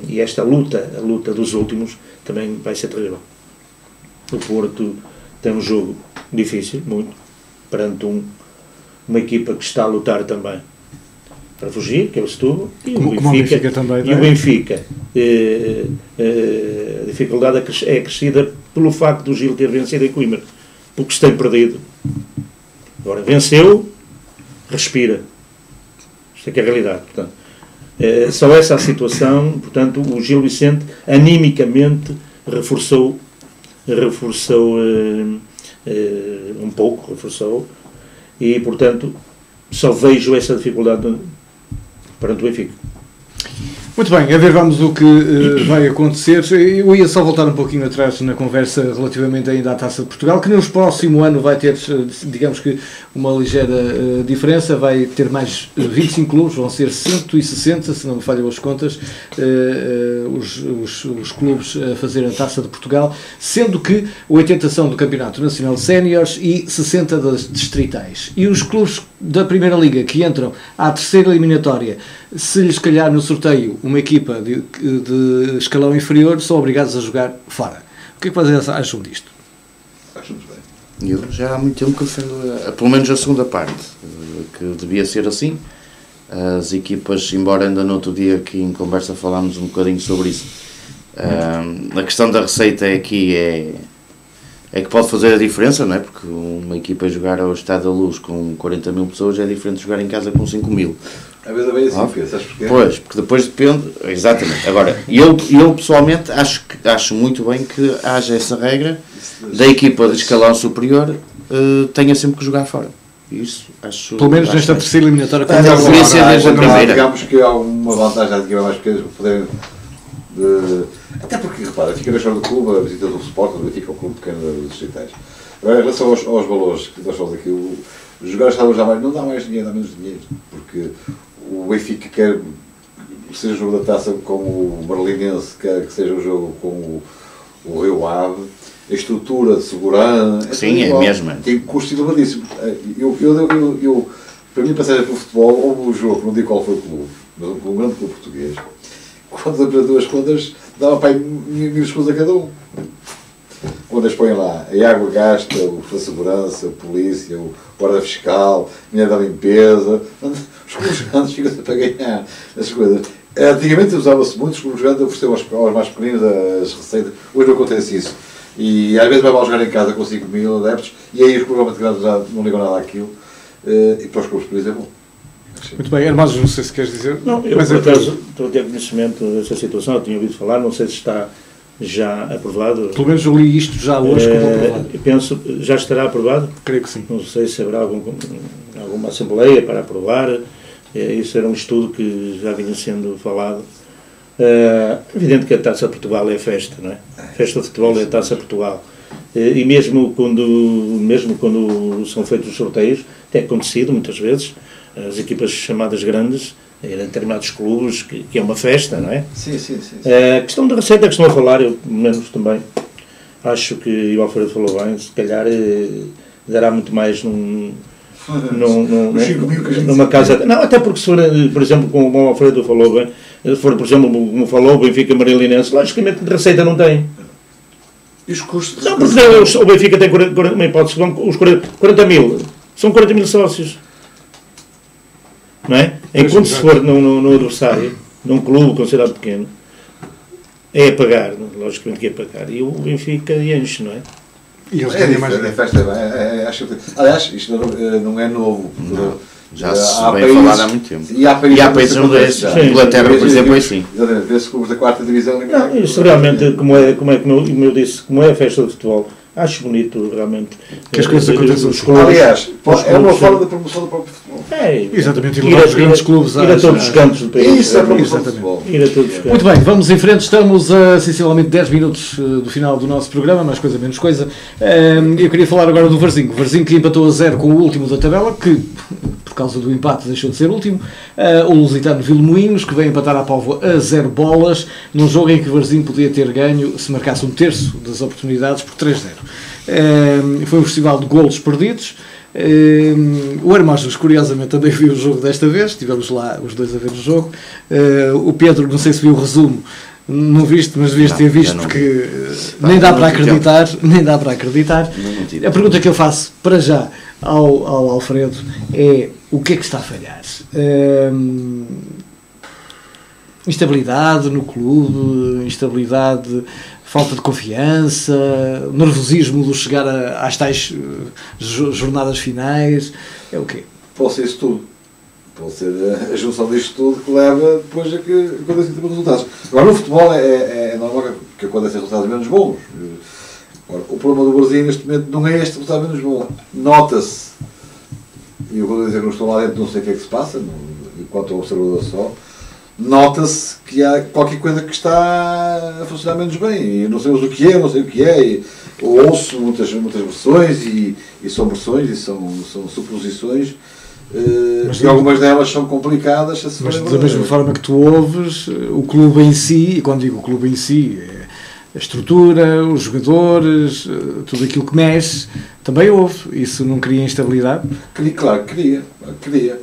E esta luta, a luta dos últimos, também vai ser terrível. O Porto tem um jogo difícil, muito, perante uma equipa que está a lutar também para fugir, que é o Setúbal, e o Benfica também. E o Benfica, a dificuldade é acrescida pelo facto do Gil ter vencido em Coimbra, porque se tem perdido. Agora, venceu, respira. Isto é que é a realidade. Portanto, só essa a situação. Portanto, o Gil Vicente, animicamente, reforçou um pouco, e, portanto, só vejo essa dificuldade perante o Benfica. Muito bem, a ver, vamos o que vai acontecer. Eu ia só voltar um pouquinho atrás na conversa relativamente ainda à Taça de Portugal, que no próximo ano vai ter, digamos que, uma ligeira diferença, vai ter mais 25 clubes, vão ser 160, se não me falham as contas, os clubes a fazer a Taça de Portugal, sendo que 80 são do Campeonato Nacional de Séniores e 60 das distritais. E os clubes da Primeira Liga que entram à terceira eliminatória, se lhes calhar no sorteio uma equipa de escalão inferior, são obrigados a jogar fora. O que é que vocês acham disto? Acho muito bem. Eu já há muito tempo que defendo, pelo menos a segunda parte, que devia ser assim. As equipas, embora ainda no outro dia aqui em conversa falámos um bocadinho sobre isso, a questão da receita aqui é que pode fazer a diferença, não é? Porque uma equipa jogar ao Estádio da Luz com 40 mil pessoas é diferente de jogar em casa com 5 mil. Às vezes é bem assim, sabes porquê? Pois, porque depois depende, exatamente. Agora, eu pessoalmente acho muito bem que haja essa regra da equipa de escalão superior tenha sempre que jogar fora. Isso, acho... Pelo menos nesta terceira eliminatória. Digamos que há uma vantagem à equipa mais pequena para poder... Até porque, repara, fica na história do clube, a visita do Sporting, do Benfica, o clube pequeno dos distritais. Agora, em relação aos valores que nós falamos aqui, jogar estados já mais, não dá mais dinheiro, dá menos dinheiro, porque o Benfica quer que seja o jogo da Taça com o Berlinense, quer que seja o jogo com o Rio Ave, a estrutura de segurança... Sim, é mesmo. Tem custo elevadíssimo. Para mim, passagem pelo futebol, houve um jogo, não digo qual foi o clube, mas um grande clube português, quando apresentou as contas, dava para aí 1.000 escudos a cada um. Quando eles põem lá a água gasta, a segurança, a polícia, o guarda fiscal, a mulher da limpeza, os clubes grandes ficam sempre a ganhar as coisas. Antigamente usava-se muito, os clubes grandes ofereciam aos mais pequeninos as receitas, hoje não acontece isso. E às vezes vai mal jogar em casa com 5.000 adeptos, e aí os clubes grandes já não ligam nada àquilo, e para os clubes por isso é bom. Muito bem, Armados, não sei se queres dizer. Não, eu por acaso estou a ter conhecimento dessa situação, eu tinha ouvido falar, não sei se está já aprovado. Pelo menos eu li isto já hoje como aprovado. Penso, já estará aprovado? Creio que sim. Não sei se haverá alguma assembleia para aprovar, Isso era um estudo que já vinha sendo falado. Evidente que a Taça Portugal é festa, não é? A festa de futebol é a Taça Portugal. E mesmo quando são feitos os sorteios, tem acontecido muitas vezes, as equipas chamadas grandes, em determinados clubes, que é uma festa, não é? Sim. A questão da receita que estão a falar, eu pelo menos também acho que o Alfredo falou bem, se calhar dará muito mais numa casa. Não, até porque se for, por exemplo, como o Alfredo falou bem, se for, por exemplo, como falou o Benfica Marilinense, logicamente de receita não tem. E os custos? Não, porque o Benfica tem uma hipótese, os 40 mil, são 40 mil sócios. Não é? Enquanto se for no adversário, num clube considerado pequeno, é a pagar, logicamente que é a pagar. E o Benfica enche, não é? E eles É diferente, aliás, isto não é novo. Não. Já se vem falar há muito tempo. E há países onde é Inglaterra, por exemplo, é assim. Vê-se clubes da 4ª divisão. Não, isso realmente, como eu disse, como é a festa de futebol, acho bonito realmente que as coisas aconteçam. Aliás, é uma forma de promoção do próprio futebol. Exatamente, ir aos grandes clubes. Ir a todos os cantos do país. Isso é promoção do futebol. Ir a todos os cantos. Muito bem, vamos em frente. Estamos a sensivelmente 10 minutos do final do nosso programa, mais coisa menos coisa. Eu queria falar agora do Varzim. O Varzim que empatou a 0 com o último da tabela, que por causa do empate deixou de ser último. O Lusitano Vilmoinhos, que veio empatar à Póvoa a 0 bolas, num jogo em que o Varzim podia ter ganho se marcasse um terço das oportunidades por 3-0. Foi um festival de golos perdidos. O Hermógenes, curiosamente, também viu o jogo desta vez. Estivemos lá os dois a ver o jogo. O Pedro, não sei se viu o resumo, não viste, mas devias ter visto, porque nem dá para acreditar. A pergunta que eu faço para já ao Alfredo é: o que é que está a falhar? Instabilidade no clube, falta de confiança, nervosismo do chegar às tais jornadas finais, é o quê? Pode ser isso tudo. Pode ser a junção disto tudo que leva depois a que aconteçam tipo de resultados. Agora, no futebol é normal que aconteçam resultados menos bons. Agora, o problema do Brasil neste momento não é este resultado menos bom. Nota-se, e eu vou dizer que não estou lá dentro, não sei o que é que se passa, enquanto observador só, nota-se que há qualquer coisa que está a funcionar menos bem. E não sabemos o que é, não sei o que é. E ouço muitas versões e são versões e são suposições. E algumas delas são complicadas. Mas da mesma forma que tu ouves, o clube em si, e quando digo o clube em si, é a estrutura, os jogadores, tudo aquilo que mexe, também ouve. Isso não cria instabilidade? Claro que cria.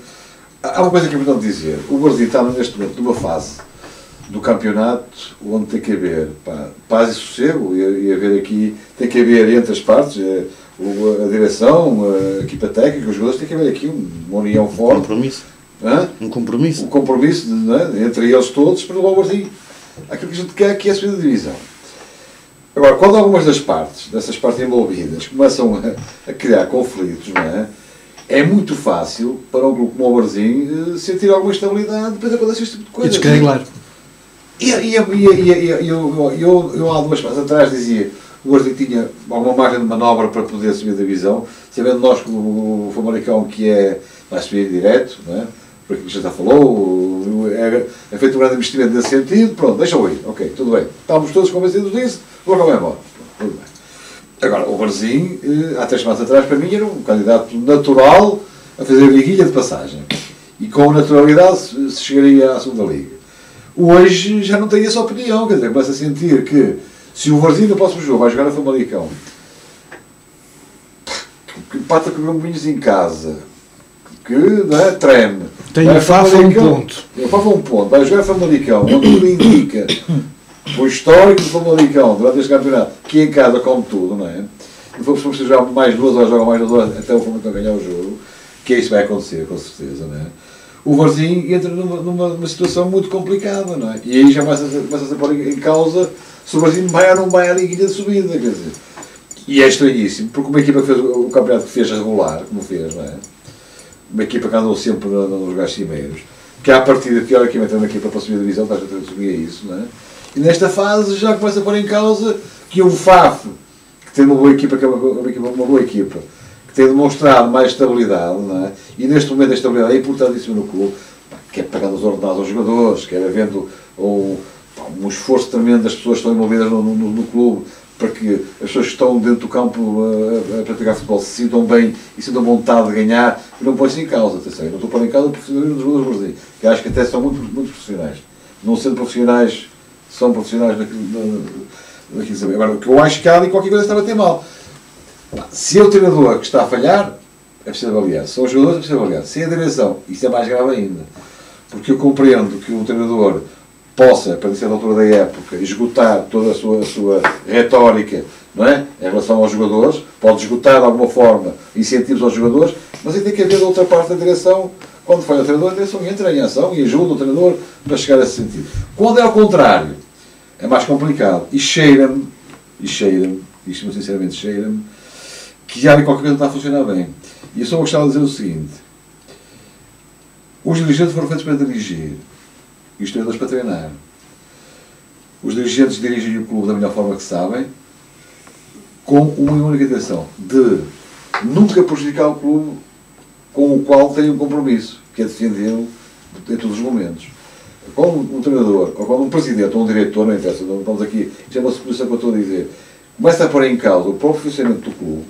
Há uma coisa que é importante dizer. O Brasil está neste momento numa fase do campeonato onde tem que haver paz e sossego, e haver aqui, tem que haver entre as partes, a direção, a equipa técnica, os jogadores, tem que haver aqui uma união forte. Um compromisso entre eles todos para levar o Brasil. Aquilo que a gente quer que é a subida de divisão. Agora, quando algumas dessas partes envolvidas, começam a criar conflitos, não é? É muito fácil para um grupo como o Varzim sentir alguma estabilidade depois acontece este tipo de coisa. E descarregar. Eu há 2 semanas atrás dizia que o Varzim tinha alguma margem de manobra para poder subir a divisão, sabendo nós que o Famalicão vai subir direto, não é? Por aquilo que já falou, é feito um grande investimento nesse sentido, pronto, deixa-o ir, ok, tudo bem. Estávamos todos convencidos disso, vou acabar embora, tudo bem. Agora, o Varzim, há 3 semanas atrás, para mim, era um candidato natural a fazer a liguilha de passagem. E com naturalidade se chegaria à segunda liga. Hoje já não tenho essa opinião, quer dizer, começo a sentir que se o Varzim no próximo jogo vai jogar a Famalicão, que pata com Gominhos em casa, que não é, treme. Tem o Fafa um ponto. O Fafa um ponto. Vai jogar a Famalicão, onde tudo indica o histórico do Famalicão durante este campeonato, que em casa come tudo, não é? Se for preciso jogar mais 2 horas, joga mais 2 horas até o Famalicão ganhar o jogo, que isso vai acontecer, com certeza, não é? O Varzim entra numa situação muito complicada, não é? E aí já começa a pôr em causa se o Varzim vai ou não vai à liguilha de subida, quer dizer. E é estranhíssimo, porque uma equipa que fez o campeonato que fez regular, como fez, não é? Uma equipa que andou sempre nos lugares cimeiros, que à partida, teoricamente, é uma equipa para subir a divisão, está a subir a isso, não é? E nesta fase já começa a pôr em causa que o FAF, que tem uma boa equipa, que tem demonstrado mais estabilidade, não é? E neste momento a estabilidade é importantíssima no clube. quer pagando os ordenados aos jogadores, quer havendo um esforço tremendo das pessoas que estão envolvidas no clube, para que as pessoas que estão dentro do campo a praticar futebol se sintam bem e sintam vontade de ganhar, e não põe-se em causa, atenção, eu não estou pondo em causa o profissionalismo dos jogadores do Brasil, que acho que até são muito profissionais. Não sendo profissionais, são profissionais naquilo saber. Agora, o que eu acho que há ali qualquer coisa está a bater mal. Se é o treinador que está a falhar, é preciso avaliar. Se são os jogadores, é preciso avaliar. Se é a direção, isso é mais grave ainda. Porque eu compreendo que o treinador possa, para certa altura da época, esgotar toda a sua retórica, não é? Em relação aos jogadores, pode esgotar de alguma forma incentivos aos jogadores, mas aí tem que haver da outra parte da direção, quando falha o treinador, a direção entra em ação e ajuda o treinador para chegar a esse sentido. Quando é ao contrário, é mais complicado. E cheira-me, isto sinceramente cheira-me, que há ali qualquer coisa que está a funcionar bem. E eu só gostava de dizer o seguinte: os dirigentes foram feitos para dirigir e os treinadores para treinar. Os dirigentes dirigem o clube da melhor forma que sabem, com uma única intenção, de nunca prejudicar o clube com o qual têm um compromisso, que é defendê-lo em todos os momentos. Quando um treinador, ou quando um presidente, ou um diretor, não interessa, não estamos aqui, isto é uma suposição que eu estou a dizer, começa a pôr em causa o próprio funcionamento do clube,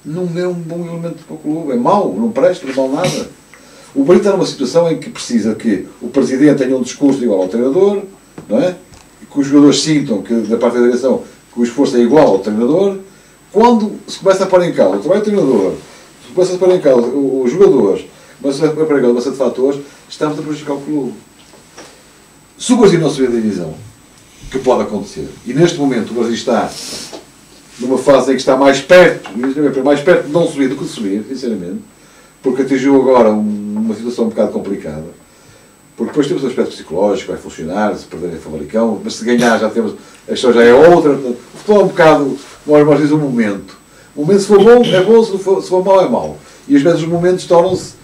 não é um bom elemento para o clube, é mau, não presta, não vale nada. O Brasil está numa situação em que precisa que o presidente tenha um discurso igual ao treinador, não é? E que os jogadores sintam que, da parte da direção, que o esforço é igual ao treinador. Quando se começa a pôr em causa o trabalho do treinador, se começa a pôr em causa os jogadores, começa a pôr em causa uma série de fatores, estamos a prejudicar o clube. Se o Brasil não subir a divisão, que pode acontecer, e neste momento o Brasil está numa fase em que está mais perto de não subir do que de subir, sinceramente, porque atingiu agora uma situação um bocado complicada, porque depois temos o aspecto psicológico, vai funcionar, se perder é Famalicão, mas se ganhar já temos, a história já é outra. O futebol é um bocado, nós dizemos, um momento. O momento, se for bom, é bom, se for mau, é mau. E às vezes os momentos tornam-se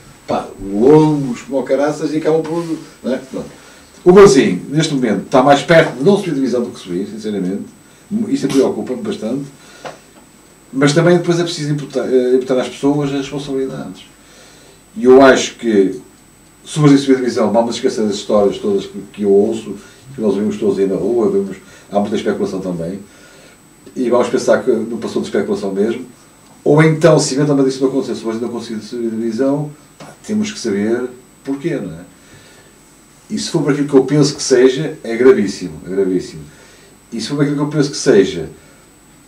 longos, como caraças, e acabam por... Não é? O Brasil, neste momento, está mais perto de não subir a divisão do que subir, sinceramente. Isso preocupa-me bastante. Mas também depois é preciso imputar às pessoas as responsabilidades. E eu acho que, se o Brasil subir a divisão, vamos esquecer das histórias todas que eu ouço, que nós ouvimos todos aí na rua, há muita especulação também, e vamos pensar que não passou de especulação mesmo. Ou então, se eventualmente isso não acontecer, se o Brasil não conseguir subir a divisão, temos que saber porquê, não é? E se for para aquilo que eu penso que seja, é gravíssimo, é gravíssimo. E se for para aquilo que eu penso que seja,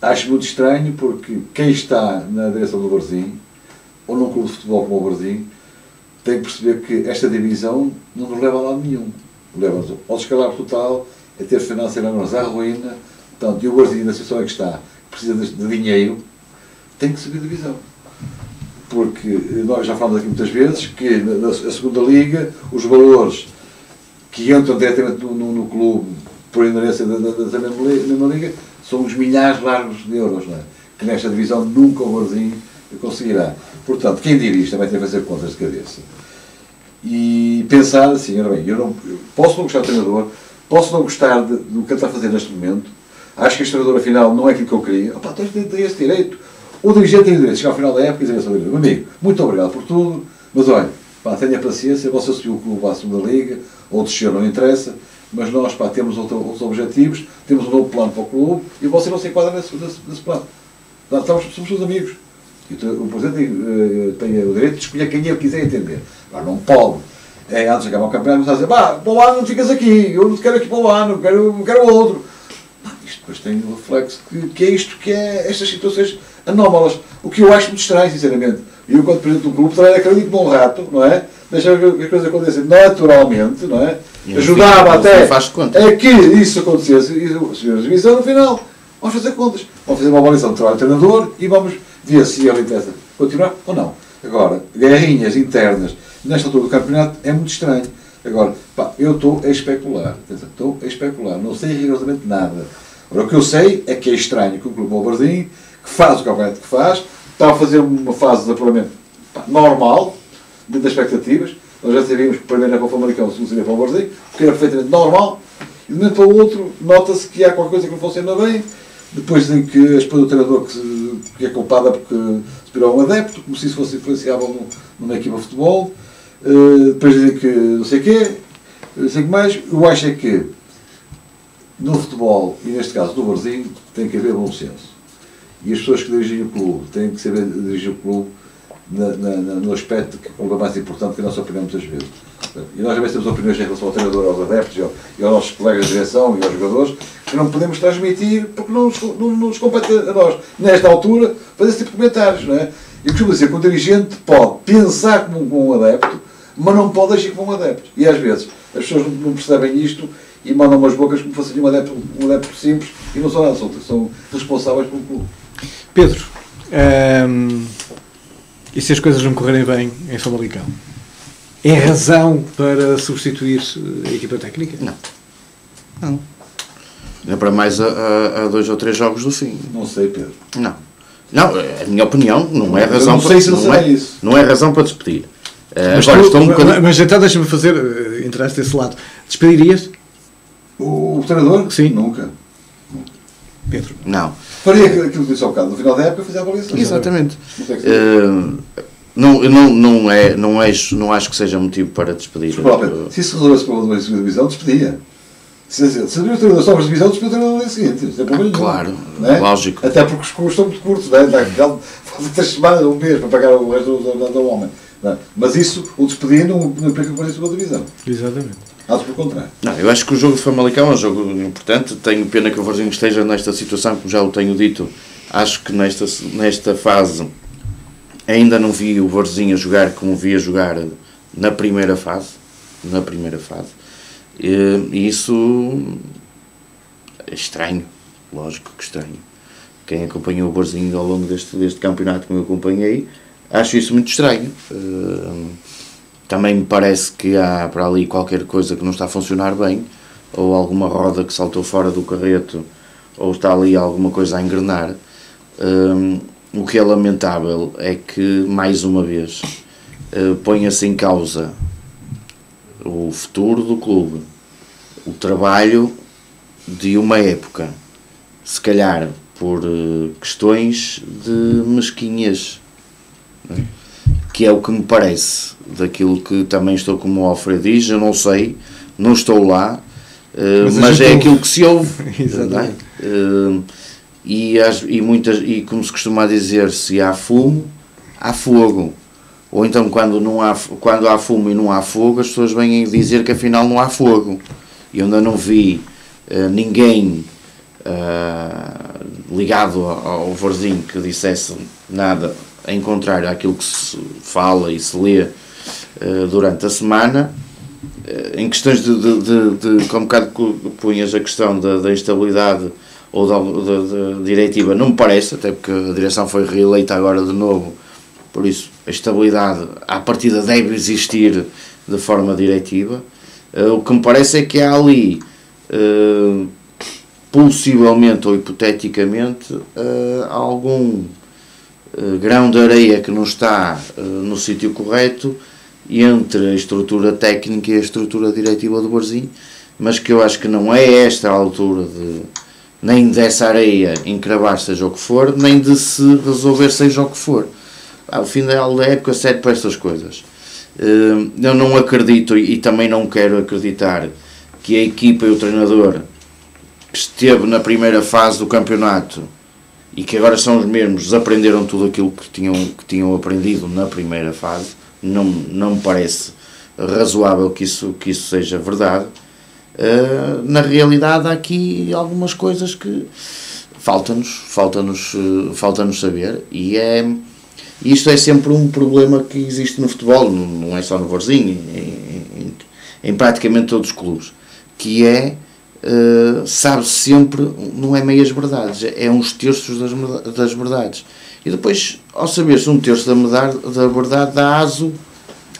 acho muito estranho, porque quem está na direção do Varzim, ou num clube de futebol como o Varzim, tem que perceber que esta divisão não nos leva a lado nenhum. Leva-nos ao descalabro total, a ter financeiramente à ruína. Portanto, e o Varzim, na situação em que está, precisa de dinheiro, tem que subir a divisão. Porque nós já falamos aqui muitas vezes que na segunda liga, os valores que entram diretamente no clube por inerência da mesma liga são uns milhares largos de euros, não é? Que nesta divisão nunca o Varzim conseguirá. Portanto, quem dirige também tem que fazer contas de cabeça. E pensar assim, ora bem, eu posso não gostar do treinador, posso não gostar do que ele está a fazer neste momento, acho que este treinador afinal não é aquilo que eu queria, tem esse direito. O dirigente tem o direito de chegar ao final da época e dizer ao meu amigo, muito obrigado por tudo, mas olha, tenha paciência, você subiu o clube à segunda liga, ou desceu, não interessa, mas nós temos outros objetivos, temos um novo plano para o clube e você não se enquadra nesse plano. Somos seus amigos. E o Presidente tem o direito de escolher quem ele quiser entender. Agora não pode, antes de acabar o campeonato, começar a dizer, para o ano não ficas aqui, eu não te quero aqui para o ano, quero outro. Isto depois tem um reflexo que é isto, que é estas situações anómalas. O que eu acho muito estranho, sinceramente. E eu, quando Presidente do clube, também acredito bom rato, não é? Deixava que as coisas acontecessem naturalmente, não é? Ajudava até a que isso acontecesse. E o Sr. Divisão, no final, vamos fazer contas. Vamos fazer uma avaliação do trabalho do treinador e vamos ver se ele interessa continuar ou não. Agora, guerrinhas internas nesta altura do campeonato é muito estranho. Agora, eu estou a especular. Estou a especular. Não sei rigorosamente nada. Agora, o que eu sei é que é estranho que o Clube do Varzim, que faz o campeonato que faz, está a fazer uma fase de apuramento normal, dentro das expectativas. Nós já sabíamos que o primeiro era para o Famalicão, o segundo seria para o Varzim, que era perfeitamente normal, e de um momento para o outro nota-se que há qualquer coisa que não funciona bem, depois dizem que a esposa do treinador que é culpada porque se virou um adepto, como se isso fosse influenciável numa equipa de futebol, depois dizem que não sei o quê, não sei o que mais. Eu acho é que no futebol, e neste caso no Varzim, tem que haver bom senso. E as pessoas que dirigem o clube têm que saber dirigir o clube no aspecto que é mais importante, que é a nossa opinião muitas vezes. E nós também temos opiniões em relação ao treinador, aos adeptos e aos nossos colegas de direção e aos jogadores que não podemos transmitir porque não nos compete a nós, nesta altura, fazer esse tipo de comentários, não é? Eu costumo dizer que o dirigente pode pensar como um adepto, mas não pode agir como um adepto. E às vezes as pessoas não percebem isto e mandam umas bocas como fosse um adepto simples e não são nada, são responsáveis pelo clube. Pedro, e se as coisas não correrem bem em Famalicão? É razão para substituir a equipa técnica? Não. É para mais a 2 ou 3 jogos do fim. Não sei, Pedro. Não, a minha opinião não é razão não é razão para despedir. Mas, agora estou um bocadinho... mas então deixa-me fazer, entraste desse lado. Despedirias? O treinador? Sim. Nunca. Pedro? Não. Faria aquilo que disse ao bocado, no final da época fazia a avaliação. Exatamente. Não acho que seja motivo para despedir. Se isso resolvesse o problema da segunda divisão, despedia. Se o treinador só para a divisão, despedia o treinador no dia seguinte. Isso é problema claro, não é? Lógico. Até porque os custos são muito curtos, não é? Fazem 3 semanas, um mês para pagar o resto do homem. Não é? Mas isso, o despedir não implica que para a segunda divisão. Exatamente. Acho pelo contrário. Não, eu acho que o jogo de Famalicão é um jogo importante. Tenho pena que o Varzinho esteja nesta situação, como já o tenho dito. Acho que nesta fase ainda não vi o Varzinho a jogar como via jogar na primeira fase. E isso é estranho, lógico que estranho. Quem acompanhou o Varzinho ao longo deste campeonato como eu acompanhei, acho isso muito estranho. Também me parece que há para ali qualquer coisa que não está a funcionar bem, ou alguma roda que saltou fora do carreto, ou está ali alguma coisa a engrenar. O que é lamentável é que, mais uma vez, ponha-se em causa o futuro do clube, o trabalho de uma época, se calhar por questões de mesquinhas, não é? Que é o que me parece, daquilo que também estou como o Alfredo diz, eu não sei, não estou lá, mas é aquilo que se ouve. Exatamente. E como se costuma dizer, se há fumo, há fogo. Ou então quando há fumo e não há fogo, as pessoas vêm dizer que afinal não há fogo. E eu ainda não vi ninguém ligado ao Varzinho que dissesse nada em contrário àquilo que se fala e se lê durante a semana. Em questões de como um bocado punhas a questão da instabilidade ou da diretiva, não me parece, até porque a direção foi reeleita agora de novo, por isso a estabilidade à partida deve existir de forma diretiva. O que me parece é que há ali possivelmente ou hipoteticamente algum grão de areia que não está no sítio correto entre a estrutura técnica e a estrutura diretiva do Varzim, mas que eu acho que não é esta a altura nem dessa areia encravar seja o que for, nem de se resolver seja o que for. Ao fim da época serve para estas coisas. Eu não acredito e também não quero acreditar que a equipa e o treinador que esteve na primeira fase do campeonato e que agora são os mesmos, desaprenderam tudo aquilo que tinham aprendido na primeira fase. Não me parece razoável que isso seja verdade. Na realidade há aqui algumas coisas que falta-nos saber, e isto é sempre um problema que existe no futebol, não é só no Varzim, em praticamente todos os clubes, que é sabe-se sempre, não é meias verdades, é uns terços das verdades. E depois, ao saber-se um terço da verdade, dá aso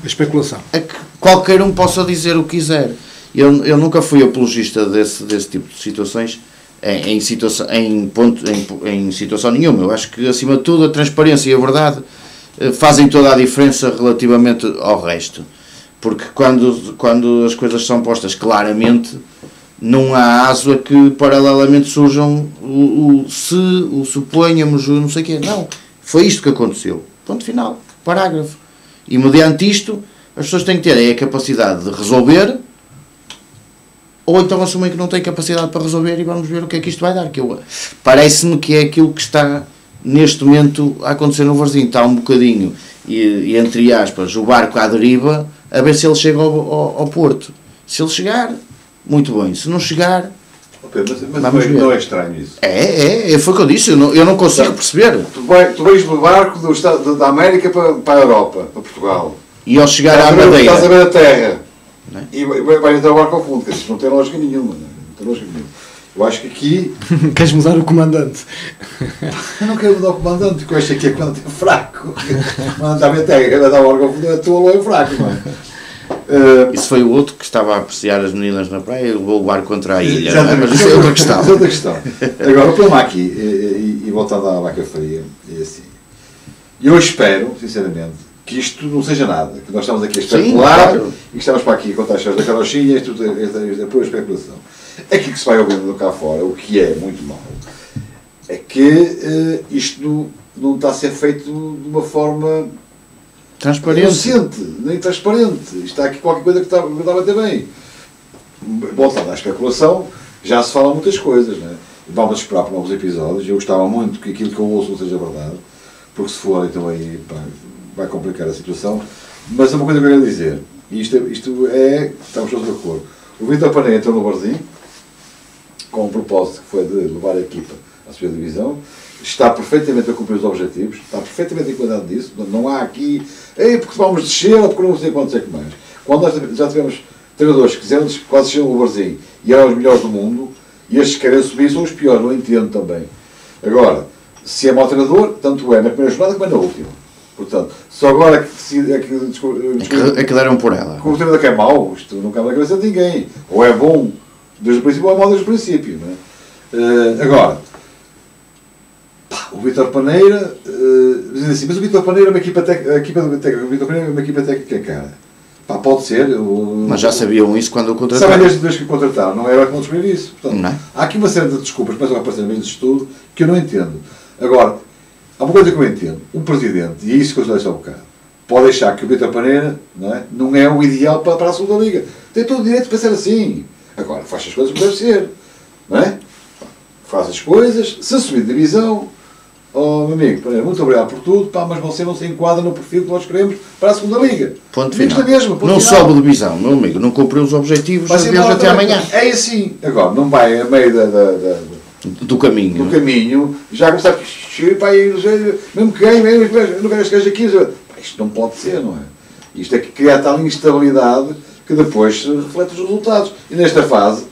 a especulação. A que qualquer um possa dizer o que quiser. Eu nunca fui apologista desse tipo de situações em situação nenhuma. Eu acho que, acima de tudo, a transparência e a verdade fazem toda a diferença relativamente ao resto. Porque quando as coisas são postas claramente, não há aso a que paralelamente surjam o suponhamos, não sei o quê. Não, foi isto que aconteceu. Ponto final, parágrafo. E mediante isto, As pessoas têm que ter a capacidade de resolver, ou então assumem que não têm capacidade para resolver e vamos ver o que é que isto vai dar. Parece-me que é aquilo que está neste momento a acontecer no Varzim. Está um bocadinho, e entre aspas, o barco à deriva, a ver se ele chega ao Porto. Se ele chegar, muito bem. Se não chegar... Mas não é estranho isso? Foi o que eu disse, eu não consigo perceber. Tu vais no barco da América para a Europa, para Portugal. E ao chegar à Madeira... Estás a ver a terra. É? E vai entrar o barco ao fundo, isso não tem lógica nenhuma. Não tem lógica nenhuma. Eu acho que aqui... Queres mudar o comandante? Eu não quero mudar o comandante, porque eu acho que aqui é comandante fraco. O comandante à minha terra, quer dar o barco ao fundo, é tolo, é fraco, não é? Isso foi o outro que estava a apreciar as meninas na praia e levou o barco contra a ilha, mas isso é outra questão. Isso é outra questão. Agora, o problema aqui, e voltando à vaca fria, é assim, eu espero, sinceramente, que isto não seja nada, que nós estamos aqui a especular, claro, e que estamos para aqui a contar as histórias da carochinha, isto é pura especulação. Aquilo que se vai ouvindo cá fora, o que é muito mau, é que isto não está a ser feito de uma forma... transparente. Inocente, nem transparente. Está aqui qualquer coisa que está a bater bem. Voltando à especulação, já se fala muitas coisas, não é? Vamos esperar por novos episódios. Eu gostava muito que aquilo que eu ouço não seja verdade, porque se for, então aí vai complicar a situação. Mas uma coisa que eu quero dizer, e isto é, estamos todos de acordo. O Vítor Paneira entrou no Varzim, com um propósito que foi de levar a equipa à sua divisão. Está perfeitamente a cumprir os objetivos, está perfeitamente enquadrado disso, não há aqui, porque vamos descer ou porque não sei quanto é que mais. Quando nós já tivemos treinadores que quiseram quase descer o Varzim e eram os melhores do mundo, e estes que querem subir são os piores, não entendo também. Agora, se é mau treinador, tanto é na primeira jornada como é na última. Portanto, só agora é que deram por ela. Como o treinador que é mau, isto não cabe na cabeça de ninguém. Ou é bom desde o princípio ou é mau desde o princípio. Não é? Agora, o Vítor Paneira, diz assim, mas o Vítor Paneira é uma equipa técnica, o Vítor Paneira é uma equipa técnica cara. Pode ser. Mas já sabiam isso quando o contrataram. Sabem desde que o contrataram, não era que não descobrir isso. Portanto, não. Há aqui uma série de desculpas, mas a aparecer no meio disto tudo, que eu não entendo. Agora, há uma coisa que eu entendo, um presidente, e é isso que eu disse há um bocado, pode achar que o Vítor Paneira não é o ideal para a segunda liga. Tem todo o direito de pensar assim. Agora, faz as coisas como deve ser. Não é? Faz as coisas, se subir de divisão. Oh, meu amigo, muito obrigado por tudo, mas você não se enquadra no perfil que nós queremos para a segunda liga. Ponto final. Mesmo, não sobe de divisão, meu amigo, não cumpriu os objetivos, adeus até amanhã. É assim. Agora, não vai a meio do caminho. Do caminho, já começar a mesmo que ganhe, não ganhe este gajo aqui. Isto não pode ser, não é? Isto é que cria tal instabilidade que depois reflete os resultados. E nesta fase,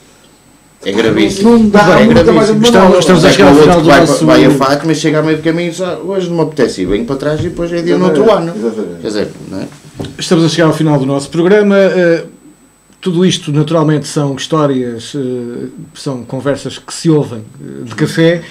é gravíssimo. Não dá, é gravíssimo. Estamos a chegar ao final do nosso... Vai a fato, mas chega a meio do caminho, hoje não me apetece ir, venho para trás e depois é dia no outro ano. Exatamente. Quer dizer, não é? Estamos a chegar ao final do nosso programa. Tudo isto, naturalmente, são histórias, são conversas que se ouvem de café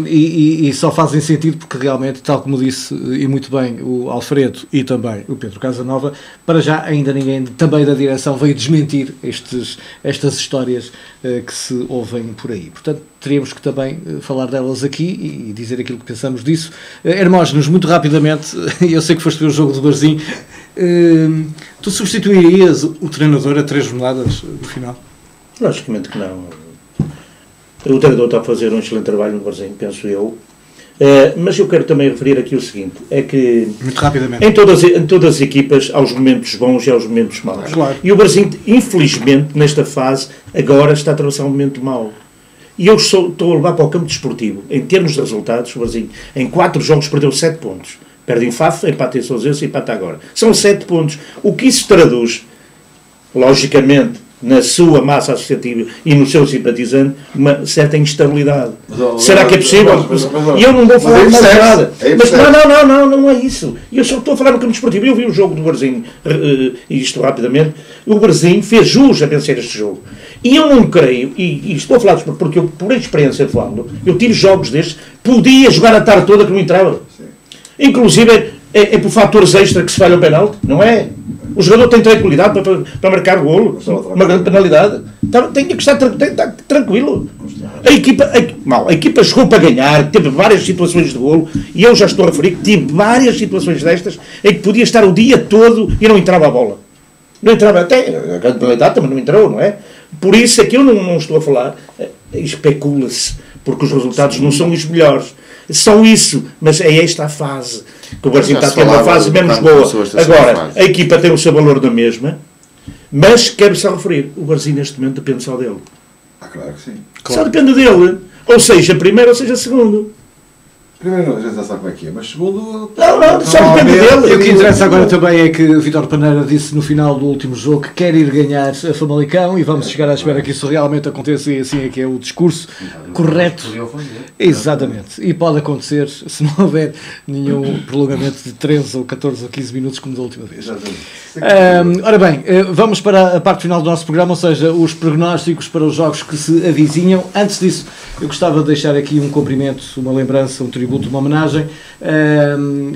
e só fazem sentido porque realmente, tal como disse e muito bem o Alfredo e também o Pedro Casanova, para já ainda ninguém também da direção veio desmentir estas histórias que se ouvem por aí. Portanto, teríamos que também falar delas aqui e dizer aquilo que pensamos disso. Hermógenes, muito rapidamente, eu sei que foste ver o jogo do Varzim, tu substituirias o treinador a 3 jornadas no final? Logicamente que não. O treinador está a fazer um excelente trabalho no Varzim, penso eu. Mas eu quero também referir aqui o seguinte, é que muito rapidamente. Em todas as equipas há os momentos bons e há os momentos maus. Claro. E o Varzim, infelizmente, nesta fase, agora está a atravessar um momento mau. E eu estou a levar para o campo desportivo, em termos de resultados, o Varzim, em 4 jogos perdeu 7 pontos. Perde em Faf, empata em Sousense e empata agora. São 7 pontos. O que isso traduz, logicamente, na sua massa associativa e no seu simpatizante, uma certa instabilidade. Será que é possível? E eu não vou falar de nada. Mas não é isso. Eu só estou a falar no campo desportivo. Eu vi o jogo do Varzim, isto rapidamente, o Varzim fez jus a vencer este jogo. E eu não creio, e estou a falar porque eu, por experiência falando, eu tive jogos destes, podia jogar a tarde toda que não entrava. Inclusive, é por fatores extra que se falha o penalti, não é? O jogador tem tranquilidade para marcar o golo, uma grande penalidade. Tem que estar tranquilo. A equipa chegou para ganhar, teve várias situações de golo, e eu já estou a referir que tive várias situações destas em que podia estar o dia todo e não entrava a bola. Não entrava, até a grande penalidade também não entrou, não é? Por isso é que eu não estou a falar, especula-se, porque os resultados não são os melhores. São isso, mas é esta a fase que o Barzinho está a ter uma fase menos boa. Agora, a equipa tem o seu valor na mesma, mas quero só referir, o Barzinho neste momento depende só dele. Claro que sim. Só depende dele. Ou seja, primeiro ou seja, segundo. Primeiro, a gente já sabe como é que é, mas segundo... Não, só depende dele. E o que interessa agora também é que o Vítor Paneira disse no final do último jogo que quer ir ganhar a Famalicão e vamos chegar à espera que isso realmente aconteça e assim é que é o discurso correto. Exatamente. E pode acontecer se não houver nenhum prolongamento de 13 ou 14 ou 15 minutos como da última vez. Ora bem, vamos para a parte final do nosso programa, ou seja, os prognósticos para os jogos que se avizinham. Antes disso, eu gostava de deixar aqui um cumprimento, uma lembrança, um tributo, uma homenagem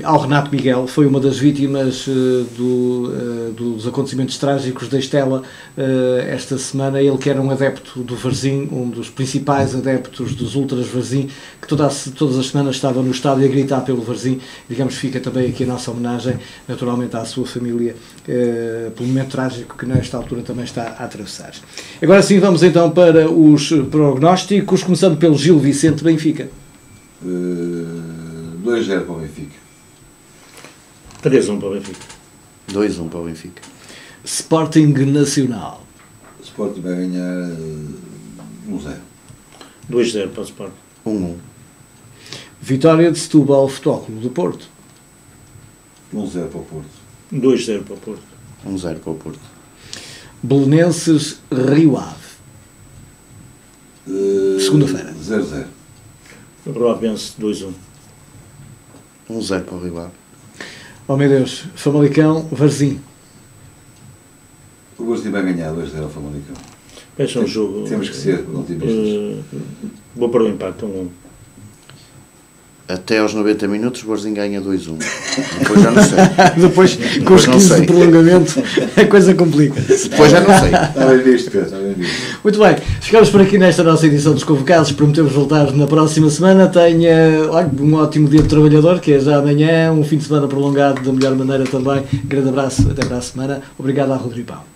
ao Renato Miguel. Foi uma das vítimas dos acontecimentos trágicos da Estela esta semana. Ele que era um adepto do Varzim, um dos principais adeptos dos Ultras Varzim, que todas as semanas estava no estádio a gritar pelo Varzim. Digamos, fica também aqui a nossa homenagem, naturalmente, à sua família, pelo momento trágico que nesta altura também está a atravessar. Agora sim, vamos então para os prognósticos, começando pelo Gil Vicente Benfica. 2-0 para o Benfica. 3-1 para o Benfica. 2-1 para o Benfica. Sporting Nacional. O Sporting vai ganhar 1-0. 2-0 para o Sporting. 1-1. Vitória de Setúbal Futebol Clube do Porto. 1-0 para o Porto. 2-0 para o Porto. 1-0 para o Porto. Belenenses Rio Ave. Segunda-feira. 0-0. O Rio vence 2-1. 1-0 para o Rio Ave. Oh meu Deus, Famalicão, Varzim. O Varzim vai ganhar 2-0 ao Famalicão. Pensa um jogo. Temos que ser otimistas. Vou para o empate, 1-1. Até aos 90 minutos o Varzim ganha 2-1. Depois já não sei. Depois, com os 15 de prolongamento, a coisa complica. Depois já não sei. Está bem visto, Pedro, está bem visto. Muito bem, ficamos por aqui nesta nossa edição dos Convocados. Prometemos voltar na próxima semana. Tenha um ótimo dia de trabalhador, que é já amanhã, um fim de semana prolongado da melhor maneira também. Grande abraço, até para a semana. Obrigado à Rodrigo Pão.